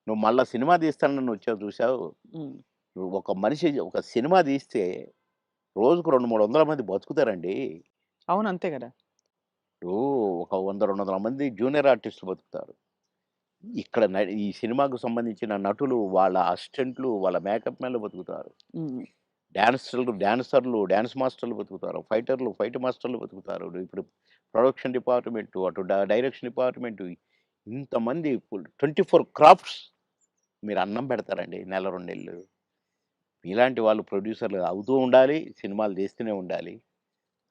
నువ్వు మళ్ళా సినిమా తీస్తానని వచ్చావు చూసావు. హ్మ్. నువ్వు ఒక మనిషి ఒక సినిమా తీస్తే రోజుకు 200, 300 మంది బతుకుతారండి. అవును. అంతే గదా! ఇప్పుడు ఒక 100, 200 మంది జూనియర్ ఆర్టిస్టులు బతుకుతారు. ఇక్కడ ఈ సినిమాకు సంబంధించిన నటులు, వాళ్ళ అసిస్టెంట్లు, వాళ్ళ మేకప్ మ్యాన్‌లు బతుకుతారు. హ్మ్. డాన్సర్లు, డాన్స్ మాస్టర్‌లు బతుకుతారు. ఫైటర్లు, ఫైట్ మాస్టర్‌లు బతుకుతారు. ఇప్పుడు ప్రొడక్షన్ డిపార్ట్‌మెంటు, అటు డైరెక్షన్ డిపార్ట్‌మెంటు ఇంతమంది 24 క్రాఫ్ట్స్ మీరు అన్నం పెడతారండి నెల, 2 నెలలు. మీలాంటి వాళ్ళు ప్రొడ్యూసర్‌లు అవుతూ ఉండాలి. సినిమాలు తీస్తూనే ఉండాలి.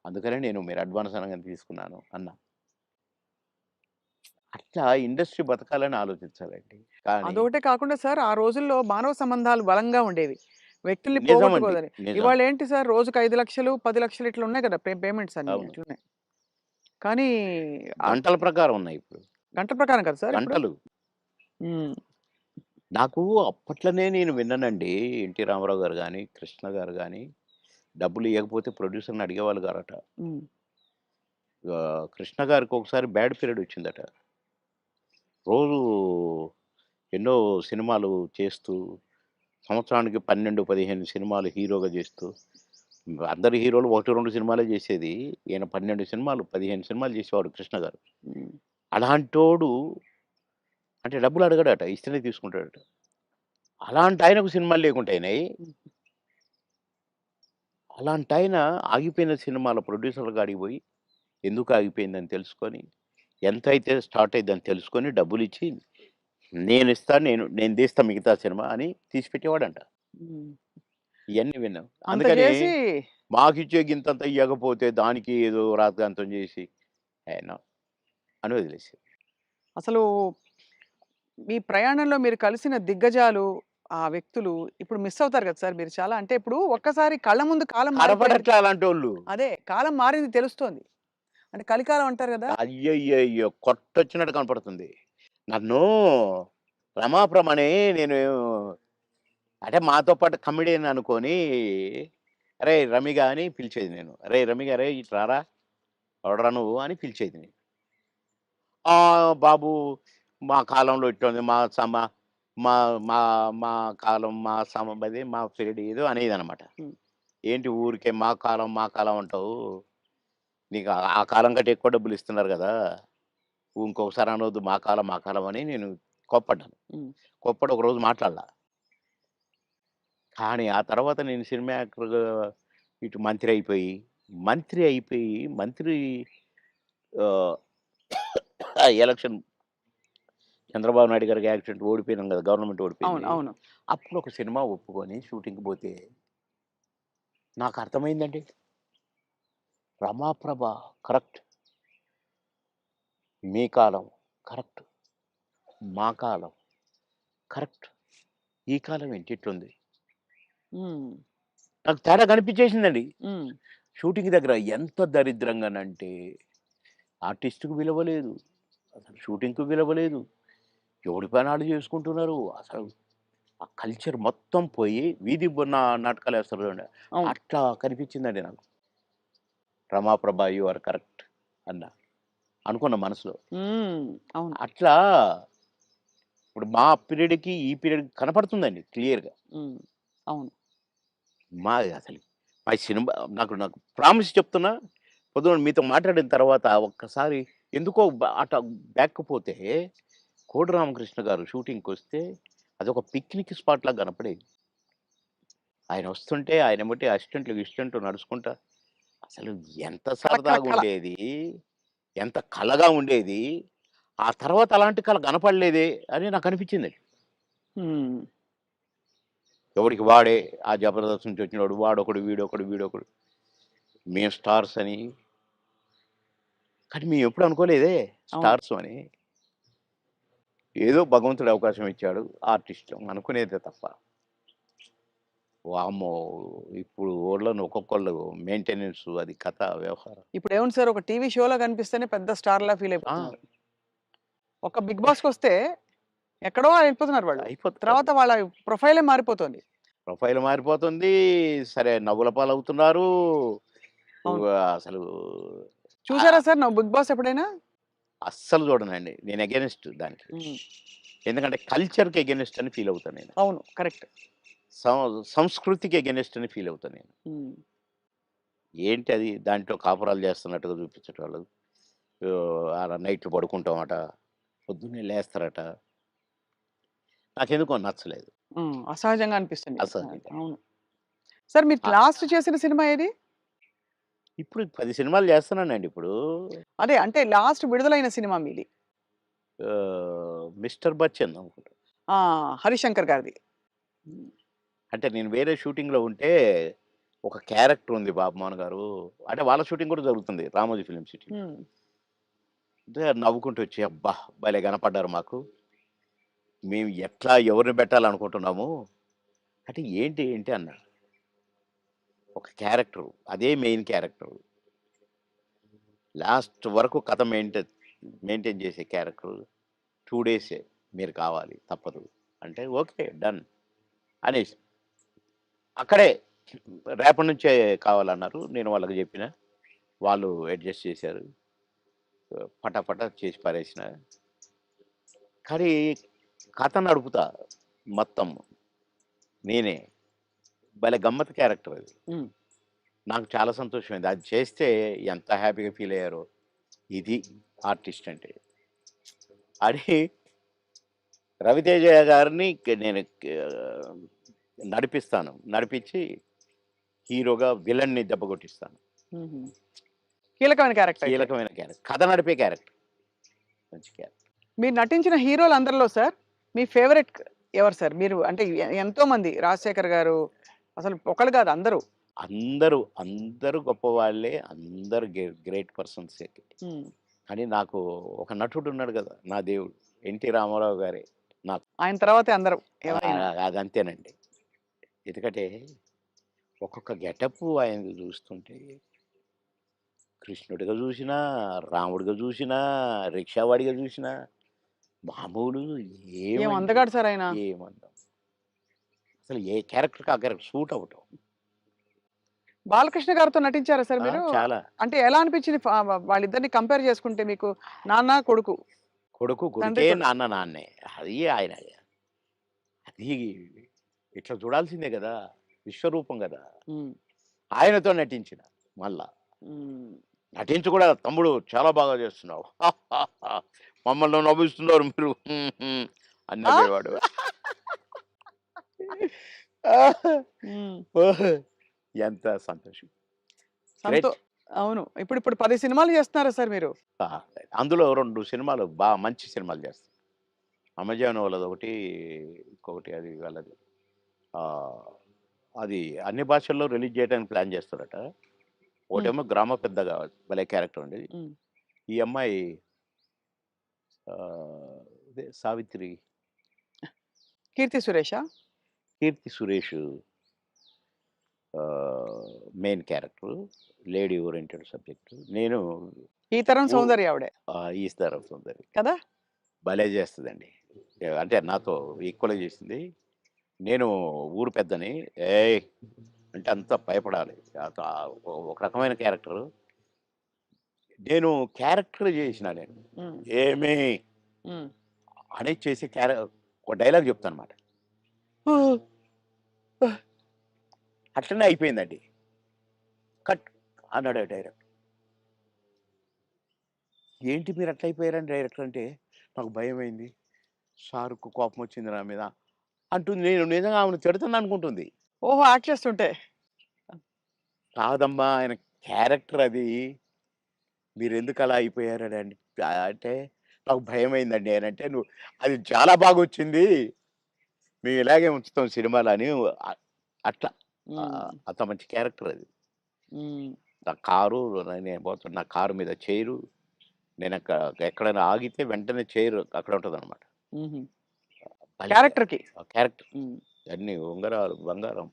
అందుకనే నేను మీరు అడ్వాన్స్ అనంగానే తీసుకున్నాను అన్నా. అట్లా ఇండస్ట్రీ బతకాలని ఆలోచించాలండి. కానీ అదొకటే కాకుండా సార్ ఆ రోజుల్లో మానవ సంబంధాలు బలంగా ఉండేవి. వ్యక్తుల్ని నిజమండి. పోగొట్టుకోదని. నిజం. ఇవాళేంటి సార్ రోజుకి 5,00,000, 10,00,000 ఇట్లా ఉన్నాయి గదా! పేమెంట్స్ అన్నీ అవును. అట్లున్నాయి. కానీ ఆహ్, గంటల ప్రకారం ఉన్నాయి ఇప్పుడు. గంటల ప్రకారం కదా సార్ ఇప్పుడు? గంటలు. హ్మ్. నాకు అప్పట్లోనే నేను విన్నానండి. 'ఎన్టీ రామారావు' గారు గాని, కృష్ణ గారు గాని, డబ్బులు ఇయ్యకపోతే ప్రొడ్యూసర్‌ని అడిగేవాళ్ళు కారట. హ్మ్. కృష్ణ గారికి ఒకసారి బ్యాడ్ పీరియడ్ వచ్చిందట. రోజు ఎన్నో సినిమాలు చేస్తూ, సంవత్సరానికి 12, 15 సినిమాలు హీరోగా చేస్తూ, అందరు హీరోలు 1, 2 సినిమాలే చేసేది. ఈయన 12 సినిమాలు, 15 సినిమాలు చేసేవాడు కృష్ణ గారు. హ్మ్. అలాంటోడు అంటే డబ్బులు అడగడట. ఇస్తేనే తీసుకుంటాడట. అలాంటి ఆయనకు సినిమాలు లేకుండా అయినాయి. హ్మ్. అలాంటాయన ఆగిపోయిన సినిమాల ప్రొడ్యూసర్‌ల కాడికి పోయి, ఎందుకు ఆగిపోయిందని తెలుసుకొని, ఎంతైతే స్టార్ట్ అయిద్దని తెలుసుకొని డబ్బులిచ్చి, నేనిస్తాను, నేను తీస్తా మిగతా సినిమా అని తీసి పెట్టేవాడంట. హ్మ్. ఇయన్నీ విన్నాం. అంత అందుకని చేసి మాకిచ్చే గింతంతా ఇయ్యకపోతే దానికి ఏదో రాద్ధాంతం చేసి, నో అని వదిలేసారు. అసలు మీ ప్రయాణంలో మీరు కలిసిన దిగ్గజాలు, ఆ వ్యక్తులు ఇప్పుడు మిస్ అవుతారు కదా సార్ మీరు చాలా. అంటే ఇప్పుడు ఒక్కసారి కళ్ళ ముందు కాలం మారిపోయింది. కనపడట్లే అలాంటోళ్ళు. అదే కాలం మారింది తెలుస్తోంది. అంటే కలికాలం అంటారు గదా! అయ్యయ్యయ్యో! కొట్టొచ్చినట్టు కనపడుతుంది. నన్ను రమాప్రమని నేను అంటే మాతో పాటు కమెడియన్ అనుకోని, "అరేయ్! రమిగా" అని పిలిచేది నేను. "అరేయ్! రమిగా అరేయ్! ఇటు రారా, ఎవడురా నువ్వు" అని పిలిచేది నేను. బాబు మా కాలంలో ఇట్టుంది. మా సమ మా మా మా కాలం మా అదే మా పీరియడ్ ఏదో అనేదనమాట. హ్మ్. ఏంటి ఊరికే మా కాలం అంటావు. నీకు ఆ కాలం కంటే ఎక్కువ డబ్బులు ఇస్తున్నారు గదా! ఇంకొకసారి అనొద్దు మా కాలం అని నేను కోప్పడ్డాను. హ్మ్. కోప్పడి ఒకరోజు మాట్లాడలా. కానీ ఆ తర్వాత నేను సినిమా యాక్టర్‌గా ఇటు మంత్రి అయిపోయి మంత్రి ఆహ్, ఎలక్షన్ చంద్రబాబు నాయుడు గారికి యాక్సిడెంట్ ఓడిపోయినాం గదా! గవర్నమెంట్ అవును. ఓడిపోయింది. అవును. అప్పుడు ఒక సినిమా ఒప్పుకొని షూటింగ్‌కి పోతే నాకర్థమైందండి. రమాప్రభ కరెక్ట్. మీ కాలం కరెక్ట్. మా కాలం కరెక్ట్. ఈ కాలం ఏంటి ఇట్లుంది. హ్మ్. నాకు తేడా కనిపించేసిందండి. హ్మ్. షూటింగ్ దగ్గర ఎంత దరిద్రంగానంటే ఆర్టిస్ట్‌కి విలువ లేదు. అసలు షూటింగ్‌కి విలువ లేదు. ఎవడి పని ఆళ్ళు చేసుకుంటున్నారు. అసలు ఆ కల్చర్ మొత్తం పోయి వీధి నాటకాలేస్తారు చూడండి. అవును. అట్లా కనిపించిందండి నాకు. రమాప్రభ యూ ఆర్ కరెక్ట్ అన్నా. అనుకున్న మనసులో. హ్మ్. అవును. అట్లా ఇప్పుడు మా పీరియడ్‌కి, ఈ పీరియడ్‌కి కనపడుతుందండి క్లియర్‌గా. హ్మ్. అవును. మా అసలు మా సినిమా నాకు నాకు ప్రామిస్ చెప్తున్నా, పొద్దున మీతో మాట్లాడిన తర్వాత ఒక్కసారి ఎందుకో అట బ్యాక్‌కి పోతే, కోడి రామకృష్ణ గారు షూటింగ్‌కొస్తే అదొక పిక్నిక్ స్పాట్‌లాగా కనపడేది. ఆయన వస్తుంటే ఆయన ఎమ్మటే అసిస్టెంట్లు, గిసిస్టెంట్లు నడుచుకుంటా అసలు ఎంత కళ, కళ, కళ. సరదాగుండేది. ఎంత కళగా ఉండేది. ఆ తర్వాత అలాంటి కళ కనపడలేదే అని నాకనిపించిందండి. హ్మ్. ఎవడికి వాడే ఆ 'జబర్దస్త్' నుంచి వచ్చినోడు వాడొకడు, వీడొకడు. మేము స్టార్స్ అని. కానీ మేమెప్పుడు అనుకోలేదే అవును. స్టార్స్ అని. ఏదో భగవంతుడు అవకాశం ఇచ్చాడు. ఆర్టిస్టులం అనుకునేదే తప్ప. వామ్మో! ఇప్పుడు వోళ్ళని ఒక్కొక్కళ్ళు మెయింటెనెన్స్ అది కథ, వ్యవహారం. ఇప్పుడేముంది సార్ ఒక టీవీ షోలో కనిపిస్తేనే పెద్ద స్టార్‌లా ఫీల్ ఆ! అయిపోతున్నారు. ఒక 'బిగ్ బాస్'కొస్తే ఎక్కడో వెళ్ళిపోతున్నారు వాళ్ళు. అయిపోతున్నారు. తర్వాత వాళ్ళ ప్రొఫైలే మారిపోతుంది. ప్రొఫైల్ మారిపోతుంది. సరే నవ్వుల పాలవుతున్నారు. అవును. అసలు చూసారా ఆహ్, సార్ నువ్వు 'బిగ్ బాస్' ఎప్పుడైనా? అస్సలు చూడనండి. నేను అగైన్స్ట్ దానికి. హ్మ్. ఎందుకంటే కల్చర్‌కి అగైన్స్ట్ అని ఫీల్ అవుతాను నేను. అవును. కరెక్ట్. సంస్కృతికి అగైన్స్ట్ అని ఫీల్ అవుతాను నేను. హ్మ్. ఏంటి అది దాంట్లో కాపురాలు చేస్తున్నట్టుగా చూపించేటోళ్ళు. ఆడ నైట్‌లు పడుకుంటామట. పొద్దున్నే లేస్తారట. నాకెందుకో నచ్చలేదు. హ్మ్. అసహజంగా అనిపిస్తుంది. ఆ! అసహజంగా. అవును. సార్ మీరు ఆ! లాస్ట్ చేసిన సినిమా ఏది? ఇప్పుడు 10 సినిమాలు చేస్తున్నానండి ఇప్పుడు. అదే అంటే లాస్ట్ విడుదలైన సినిమా మీది. 'మిస్టర్ బచ్చన్' అనుకుంటా. ఆ! 'హరిశంకర్' గారిది. హ్మ్. అంటే నేను వేరే షూటింగ్‌లో ఉంటే ఒక క్యారెక్టర్ ఉంది బాబుమోహన్ గారు. అంటే వాళ్ళ షూటింగ్ కూడా జరుగుతుంది. 'Ramoji film city'. హ్మ్. అంటే నవ్వుకుంటూ వచ్చి, "అబ్బా! భలే కనపడ్డారు మాకు. మేము ఎట్లా ఎవరిని పెట్టాలనుకుంటున్నాము." అంటే ఏంటి అన్నాడు. ఒక క్యారెక్టరు. అదే మెయిన్ క్యారెక్టరు. లాస్ట్ వరకు కథ మెయింటైన్ చేసే క్యారెక్టరు. 2 డేసే మీరు కావాలి తప్పదు. అంటే ఓకే. డన్ అనేసి. అక్కడే రేపటి నుంచే కావాలన్నారు. నేను వాళ్ళకి చెప్పిన. వాళ్ళు అడ్జస్ట్ చేశారు. పటాపటా చేసి పారేసిన. కానీ కథ నడుపుతా మొత్తం నేనే. భలే గమ్మత్తు క్యారెక్టర్ అది. హ్మ్. నాకు చాలా సంతోషమైంది. అది చేస్తే ఎంత హ్యాపీగా ఫీల్ అయ్యారో. ఇది ఆర్టిస్ట్ అంటే. అని రవితేజ గారిని నేను నడిపిస్తాను. నడిపించి హీరోగా విలన్ని దెబ్బ కొట్టిస్తాను. హుహు. కీలకమైన క్యారెక్టర్ అయితే. కీలకమైన క్యారెక్టర్. కథ నడిపే క్యారెక్టర్. మంచి క్యారెక్టర్. మీరు నటించిన హీరోలందరిలో సార్ మీ ఫేవరెట్ ఎవరు సార్? మీరు అంటే ఎంతోమంది 'రాజశేఖర్' గారు అసలు ఒకళ్ళు కాదు అందరూ. అందరూ గొప్పవాళ్ళే. అందరూ గ్రేట్ పర్సన్సే. హ్మ్. కానీ నాకు ఒక నటుడున్నాడు గదా! నా దేవుడు. 'ఎన్టీ రామారావు' గారే నాకు. ఆయన తర్వాతే అందరూ ఎవరైనా. అదంతేనండి. ఎందుకంటే ఒక్కొక్క గెటప్పు ఆయనది చూస్తుంటే కృష్ణుడిగా చూసినా, రాముడిగా చూసినా, రిక్షావాడిగా చూసినా మామూలు ఏం ఏమండి అందగాడు సార్ ఆయన. ఏమంటాం. అసలు ఏ క్యారెక్టర్‌కి ఆ క్యారెక్టర్ సూట్ అవ్వటం. 'బాలకృష్ణ' గారితో నటించారా సార్ మీరు? చాలా. అంటే ఎలా అనిపించింది వాళ్ళిద్దరిని కంపేర్ చేసుకుంటే మీకు? నాన్న, కొడుకు. కొడుకు తండ్రి కొడుకే, కొడుకు. నాన్న నాన్నే. అది ఆయన. అది ఇట్లా చూడాల్సిందే గదా! విశ్వరూపం గదా! హ్మ్. ఆయనతో నటించిన మళ్ళా. హ్మ్. నటించి కూడా తమ్ముడు చాలా బాగా చేస్తున్నావు. మమ్మల్ని నవ్విస్తున్నారు మీరు అని ఆ! నవ్వేవాడు. హ్మ్. ఓహ్! ఎంత సంతోషం. సంతో గ్రేట్. అవును. ఇప్పుడు 10 సినిమాలు చేస్తున్నారా సార్ మీరు? ఆ! అందులో 2 సినిమాలు మంచి సినిమాలు చేస్తాను. అమెజాన్ వాళ్ళదొకటి, ఇంకొకటి అది వాళ్ళది. ఆహ్, అది అన్ని భాషల్లో రిలీజ్ చేయడానికి ప్లాన్ చేస్తారట. హ్మ్. ఒకటేమో గ్రామ పెద్దగా భలే క్యారెక్టర్ ఉండేది. హ్మ్. ఈ అమ్మాయి ఇదే 'సావిత్రి', 'కీర్తి సురేషా'? 'Keerthy Suresh' main character. Lady oriented subject. నేను ఈ తరం ఊ సౌందర్య ఆవిడే. 'ఈస్దారం సుందరి' కదా! భలే చేస్తదండి. అంటే నాతో ఈక్వల్‌గా చేసింది. నేను ఊరు పెద్దని, "ఏయ్!" అంటే అంతా భయపడాలి. ఒక రకమైన క్యారెక్టరు. నేను క్యారెక్టర్ చేసిన నేను. హ్మ్. "ఏమి" హ్మ్. అని చేసి ఒక డైలాగ్ చెప్తానన్నమాట. అట్లనే అయిపోయిందండి. కట్ అన్నాడు డైరెక్టర్. "ఏంటి మీరు అట్లా అయిపోయారని డైరెక్టర్" అంటే, నాకు భయమైంది. సార్‌కు కోపమొచ్చింది నా మీద అంటుంది. నేను నిజంగా ఆమెను తిడతాననుకుంటుంది. ఓహో! యాక్ట్ చేస్తుంటే. కాదమ్మా ఆయన క్యారెక్టర్ అది. మీరెందుకలా అయిపోయారని అంటే, నాకు భయమైందండి అనంటే, "నువ్వు అది చాలా బాగొచ్చింది. మేము ఇలాగే ఉంచుతాం సినిమాలో" అని అట్లా. హ్మ్. అంత మంచి క్యారెక్టర్ అది. హ్మ్. నా కారు నేను పోతున్నా నా కారు మీద చైరు. ఎక్కడైనా ఆగితే వెంటనే చైర్ అక్కడ ఉంటదనమాట. హుహు. భలే క్యారెక్టర్‌కి. ఆ క్యారెక్టర్. హ్మ్. అన్నీ ఉంగరాలు, బంగారం.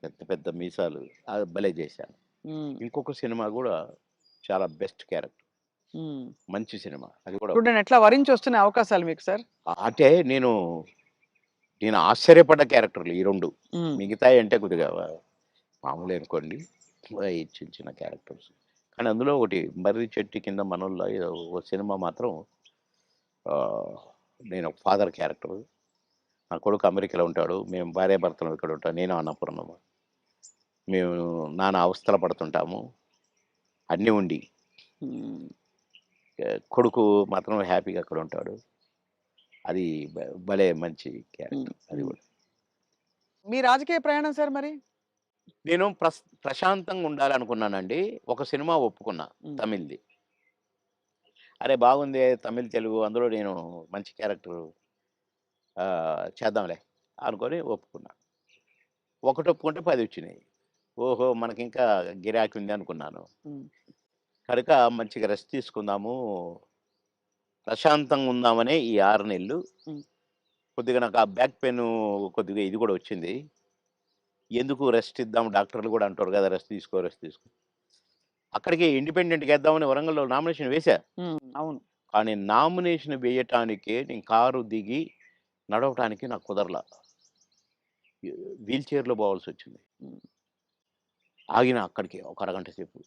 పెద్ద పెద్ద మీసాలు. అది భలే చేశాను. హ్మ్. ఇంకొక సినిమా గూడా చాలా బెస్ట్ క్యారెక్టర్. హ్మ్. మంచి సినిమా. అది కూడా చూడండి ఎట్లా వరించొస్తున్నాయి అవకాశాలు మీకు సార్. అంటే నేను ఆశ్చర్యపడ్డ క్యారెక్టర్‌లు ఈ 2. హ్మ్. మిగతాయి అంటే కొద్దిగా మామూలే అనుకోండి. ఈ చిన్న చిన్న క్యారెక్టర్స్. కానీ అందులో ఒకటి 'మర్రి చెట్టు కింద మనోళ్ళ' ఏదో ఒక సినిమా మాత్రం ఆహ్, నేను ఒక ఫాదర్ క్యారెక్టరు. నా కొడుకు అమెరికాలో ఉంటాడు. మేము భార్యాభర్తలం ఇక్కడ ఉంటాం. నేను అన్నపూర్ణమ్మ. మేము నానా అవస్థలు పడుతుంటాము. అన్నీ ఉండి. హ్మ్. కొడుకు మాత్రం హ్యాపీగా అక్కడ ఉంటాడు. అది భలే మంచి హ్మ్. క్యారెక్టర్ అది హ్మ్. గూడా. మీ రాజకీయ ప్రయాణం సార్ మరి? నేను ప్రశాంతంగా ఉండాలనుకున్నానండి. ఒక సినిమా ఒప్పుకున్నా హ్మ్. తమిళ్‌ది. అరే! బాగుందే తమిళ్, తెలుగు అందులో నేను మంచి క్యారెక్టరు చేద్దాంలే అనుకోని ఒప్పుకున్నా. ఒకటి ఒప్పుకుంటే 10 వచ్చినాయి. ఓహో! మనకింకా గిరాకీ ఉంది అనుకున్నాను. హ్మ్. కనుక మంచిగా రెస్ట్ తీసుకుందాము, ప్రశాంతంగా ఉందామనే ఈ 6 నెలలు. హ్మ్. కొద్దిగా నాకు ఆ బ్యాక్ పెయిను కొద్దిగా ఇది గూడా వచ్చింది. ఎందుకు రెస్ట్ ఇద్దాం డాక్టర్లు గూడా అంటారు గదా! రెస్ట్ తీసుకో, రెస్ట్ తీసుకో. అక్కడికి ఇండిపెండెంట్‌గా ఏద్దామని వరంగల్‌లో నామినేషన్ వేశా. హ్మ్. అవును. కానీ నామినేషన్ వేయటానికే నేను కారు దిగి నడవటానికి నాకు కుదరల. వీల్ చైర్‌లో పోవాల్సొచ్చింది. హ్మ్. ఆగిన అక్కడికి ఒక అరగంట సేపు.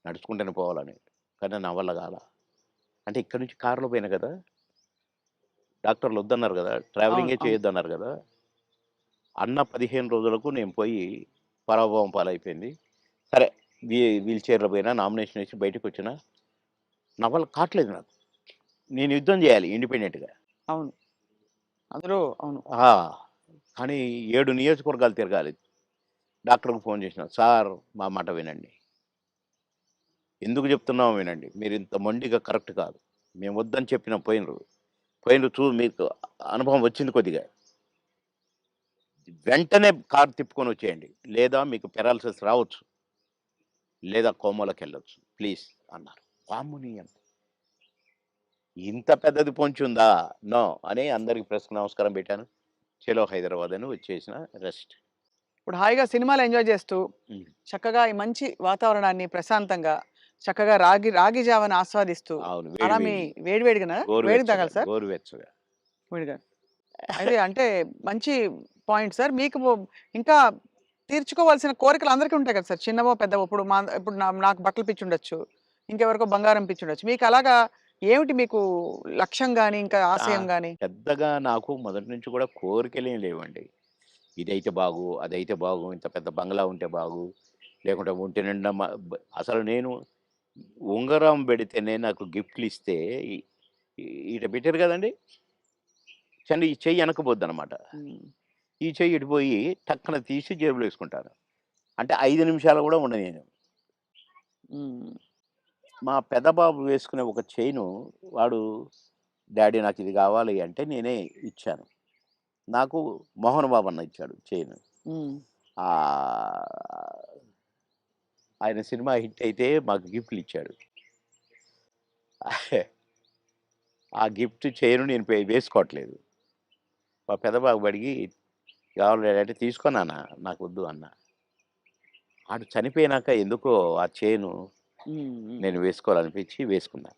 నడుచుకుంటూనే పోవాలని. కానీ నా వల్ల కాలా. అంటే ఇక్కడి నుంచి కారులో పోయినా కదా! డాక్టర్లు వద్దన్నారు కదా! అవును. ట్రావెలింగే అవును. చేయొద్దన్నారు కదా! అన్న 15 రోజులకు నేను పోయి పరాభవం పాలైపోయింది. సరే వీల్ చైర్‌లో పోయినా, నామినేషన్ ఏసి బయటకొచ్చినా, నా వల్ల కాట్లేదు నాకు. నేను యుద్ధం చేయాలి ఇండిపెండెంట్‌గా. అవును. అందులో అవును. ఆ! కానీ 7 నియోజకవర్గాలు తిరగాలి. డాక్టర్‌కి ఫోన్ చేసినా, "సార్ మా మాట వినండి. ఎందుకు చెప్తున్నామో వినండి. మీరింత మొండిగా కరెక్ట్ కాదు. మేము వద్దని చెప్పినా పోయినరు. మీకు అనుభవం వచ్చింది కొద్దిగా. వెంటనే కారు తిప్పుకొనొచ్చేయండి. లేదా మీకు పెరాలిసిస్ రావచ్చు. లేదా కోమాలోకెళ్ళొచ్చు. ప్లీజ్" అన్నారు. వామ్మో! ఇంత పెద్దది పొంచుందా? నో అని అందరికి ప్రెస్‌కి నమస్కారం పెట్టాను. చలో హైదరాబాద్ అని వచ్చేసిన రెస్ట్. ఇప్పుడు హాయిగా సినిమాలు ఎంజాయ్ చేస్తూ, హ్మ్. చక్కగా ఈ మంచి వాతావరణాన్ని ప్రశాంతంగా, చక్కగా రాగి రాగి జావని ఆస్వాదిస్తూ, అవును. అలా వేడి మీ వేడి. వేడి వేడిగానా? వేడిగా గోరువెచ్చగా, తాగాలా సార్? గోరువెచ్చగా. వేడిగా. అయితే అంటే మంచి పాయింట్ సార్. మీకు ఇంకా తీర్చుకోవాల్సిన కోరికలు అందరికీ ఉంటాయి కదా సార్! చిన్నవో, పెద్దవో. ఇప్పుడు నాకు బట్టల పిచ్చుండొచ్చు. ఇంకెవరికో బంగారం పిచ్చుండొచ్చు. మీకు అలాగా ఏమిటి మీకు లక్ష్యం గాని, ఇంకా ఆ! ఆశయం గాని? పెద్దగా నాకు మొదటి నుంచి కూడా కోరికలేం లేవండి. ఇదైతే బాగు, అదైతే బాగు, ఇంత పెద్ద బంగ్లా ఉంటే బాగు, లేకుంటే ఒంటి నిండా అసలు నేను ఉంగరం పెడితేనే నాకు గిఫ్ట్‌లిస్తే ఇ ఈడ పెట్టారు కదండీ! ఈ చెయ్యి వెనక్కిపోద్దనమాట. హ్మ్. ఈ చెయ్యి ఇటు పోయి టక్కన తీసి జేబులో యేసుకుంటాను. అంటే 5 నిమిషాలు గూడా ఉండనియను. హ్మ్. మా పెద్ద బాబు వేసుకునే ఒక చైను వాడు డ్యాడీ నాకిది గావాలి అంటే నేనే ఇచ్చాను. నాకు మోహన్ బాబు అన్న ఇచ్చాడు చైను. హ్మ్. ఆహ్, ఆయన సినిమా హిట్ అయితే మాకు గిఫ్ట్‌లిచ్చాడు. ఆ గిఫ్ట్ చైను నేను వేసుకోవట్లేదు. మా పెద్ద బాబు అడిగి "కావాలి డాడీ" అంటే "తీసుకో నాన్న నాకొద్దు" అన్నా. ఆడు చనిపోయినాక ఎందుకో ఆ చైను హ్మ్. హ్మ్. నేను వేసుకోవాలనిపించి వేసుకున్నా.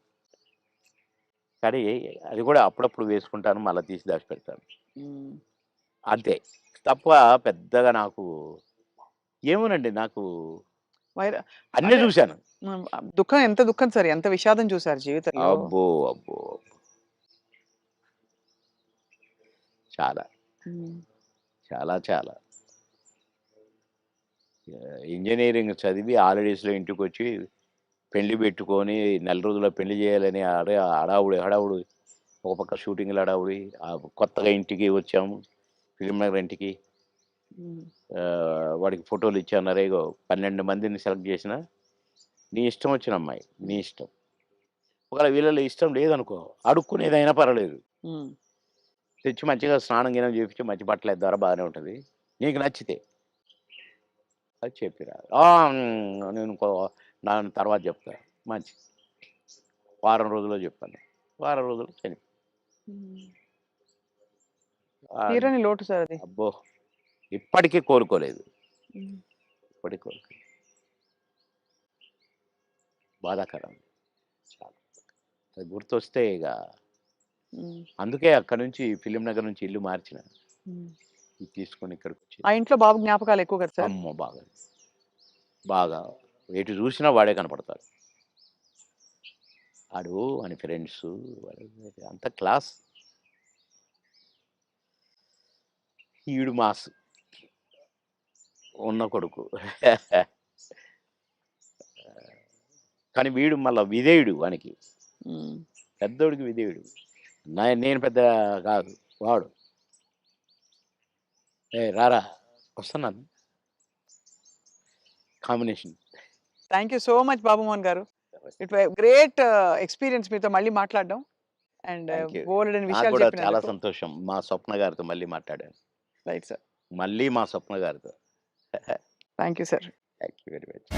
కానీ అది కూడా అప్పుడప్పుడు వేసుకుంటాను. మళ్ళా తీసి దాచిపెడతాను. హ్మ్. అంతే. తప్ప పెద్దగా నాకు ఏమోనండి నాకు వైర అన్నీ అంటే చూశాను. హ్మ్. దుఃఖం ఎంత దుఃఖం సార్. ఎంత విషాదం చూసారు జీవితంలో. అబ్బో! అబ్బో! చాలా. హ్మ్. చాలా చాలా. ఇంజినీరింగ్ చదివి హాలిడేస్‌లో ఇంటికొచ్చి పెళ్లి పెట్టుకొని నెల రోజుల్లో పెళ్లి చేయాలని హడావుడి, హడావుడి. ఒక పక్క షూటింగ్‌ల హడావుడి. కొత్తగా ఇంటికి వచ్చాము. ఫిల్మ్ నగర్ ఇంటికి. హ్మ్. వాడికి ఫోటోలు ఇచ్చాను. "అరే ఇగో 12 మందిని సెలెక్ట్ చేసినా, నీ ఇష్టం వచ్చిన అమ్మాయి. నీ ఇష్టం. ఒకవేళ వీళ్ళలో ఇష్టం లేదనుకో, అడుక్కునేదైనా పర్వాలేదు. హ్మ్. తెచ్చి మంచిగా స్నానం గినం చేపించి మంచి బట్టలేద్దారా బాగానే ఉంటది. నీకు నచ్చితే" అది చెప్పిరా. నేను తర్వాత చెప్తా. మంచిది. వారం రోజుల్లో చెప్పాను. వారం రోజుల్లో చనిపోయింది. హ్మ్. ఆహ్, తీరని లోటు సార్ అది. అబ్బో! ఇప్పటికీ కోలుకోలేదు. హ్మ్. ఇప్పటికి కోలుకోలేదు. బాధాకరం. చాలా. అది గుర్తొస్తే ఇగ హ్మ్. అందుకే అక్కడి నుంచి ఫిల్మ్ నగర్ నుంచి ఇల్లు మార్చిన. హ్మ్. ఇది తీసుకొని ఇక్కడికొచ్చి ఆ ఇంట్లో బాబు జ్ఞాపకాలు ఎక్కువ కదా సార్? అమ్మో! బాగా. బాగా. ఎటు చూసినా వాడే కనపడతాడు. ఆడు వాని ఫ్రెండ్సు వాడు అంతా క్లాస్. ఈడు మాస్. ఉన్న కొడుకు. కానీ వీడు మళ్ళా విధేయుడు వానికి. హ్మ్. పెద్దోడికి విధేయుడు. నేను పెద్ద కాదు. వాడు. "ఏయ్! రారా వస్తున్నాను." Combination. Thank you so much Babu Mohan గారు. ఇట్ వే గ్రేట్ ఎక్స్‌పీరియన్స్ మీతో మళ్ళీ మాట్లాడడం. And thank you. బోలెడన్ని నాకు విషయాలు గూడా చాలా చెప్పినందుకు. సంతోషం. మా స్వప్న గారితో మళ్ళీ మాట్లాడాను. Right sir. మళ్ళీ మా స్వప్న గారితో. Thank you sir. Thank you very much.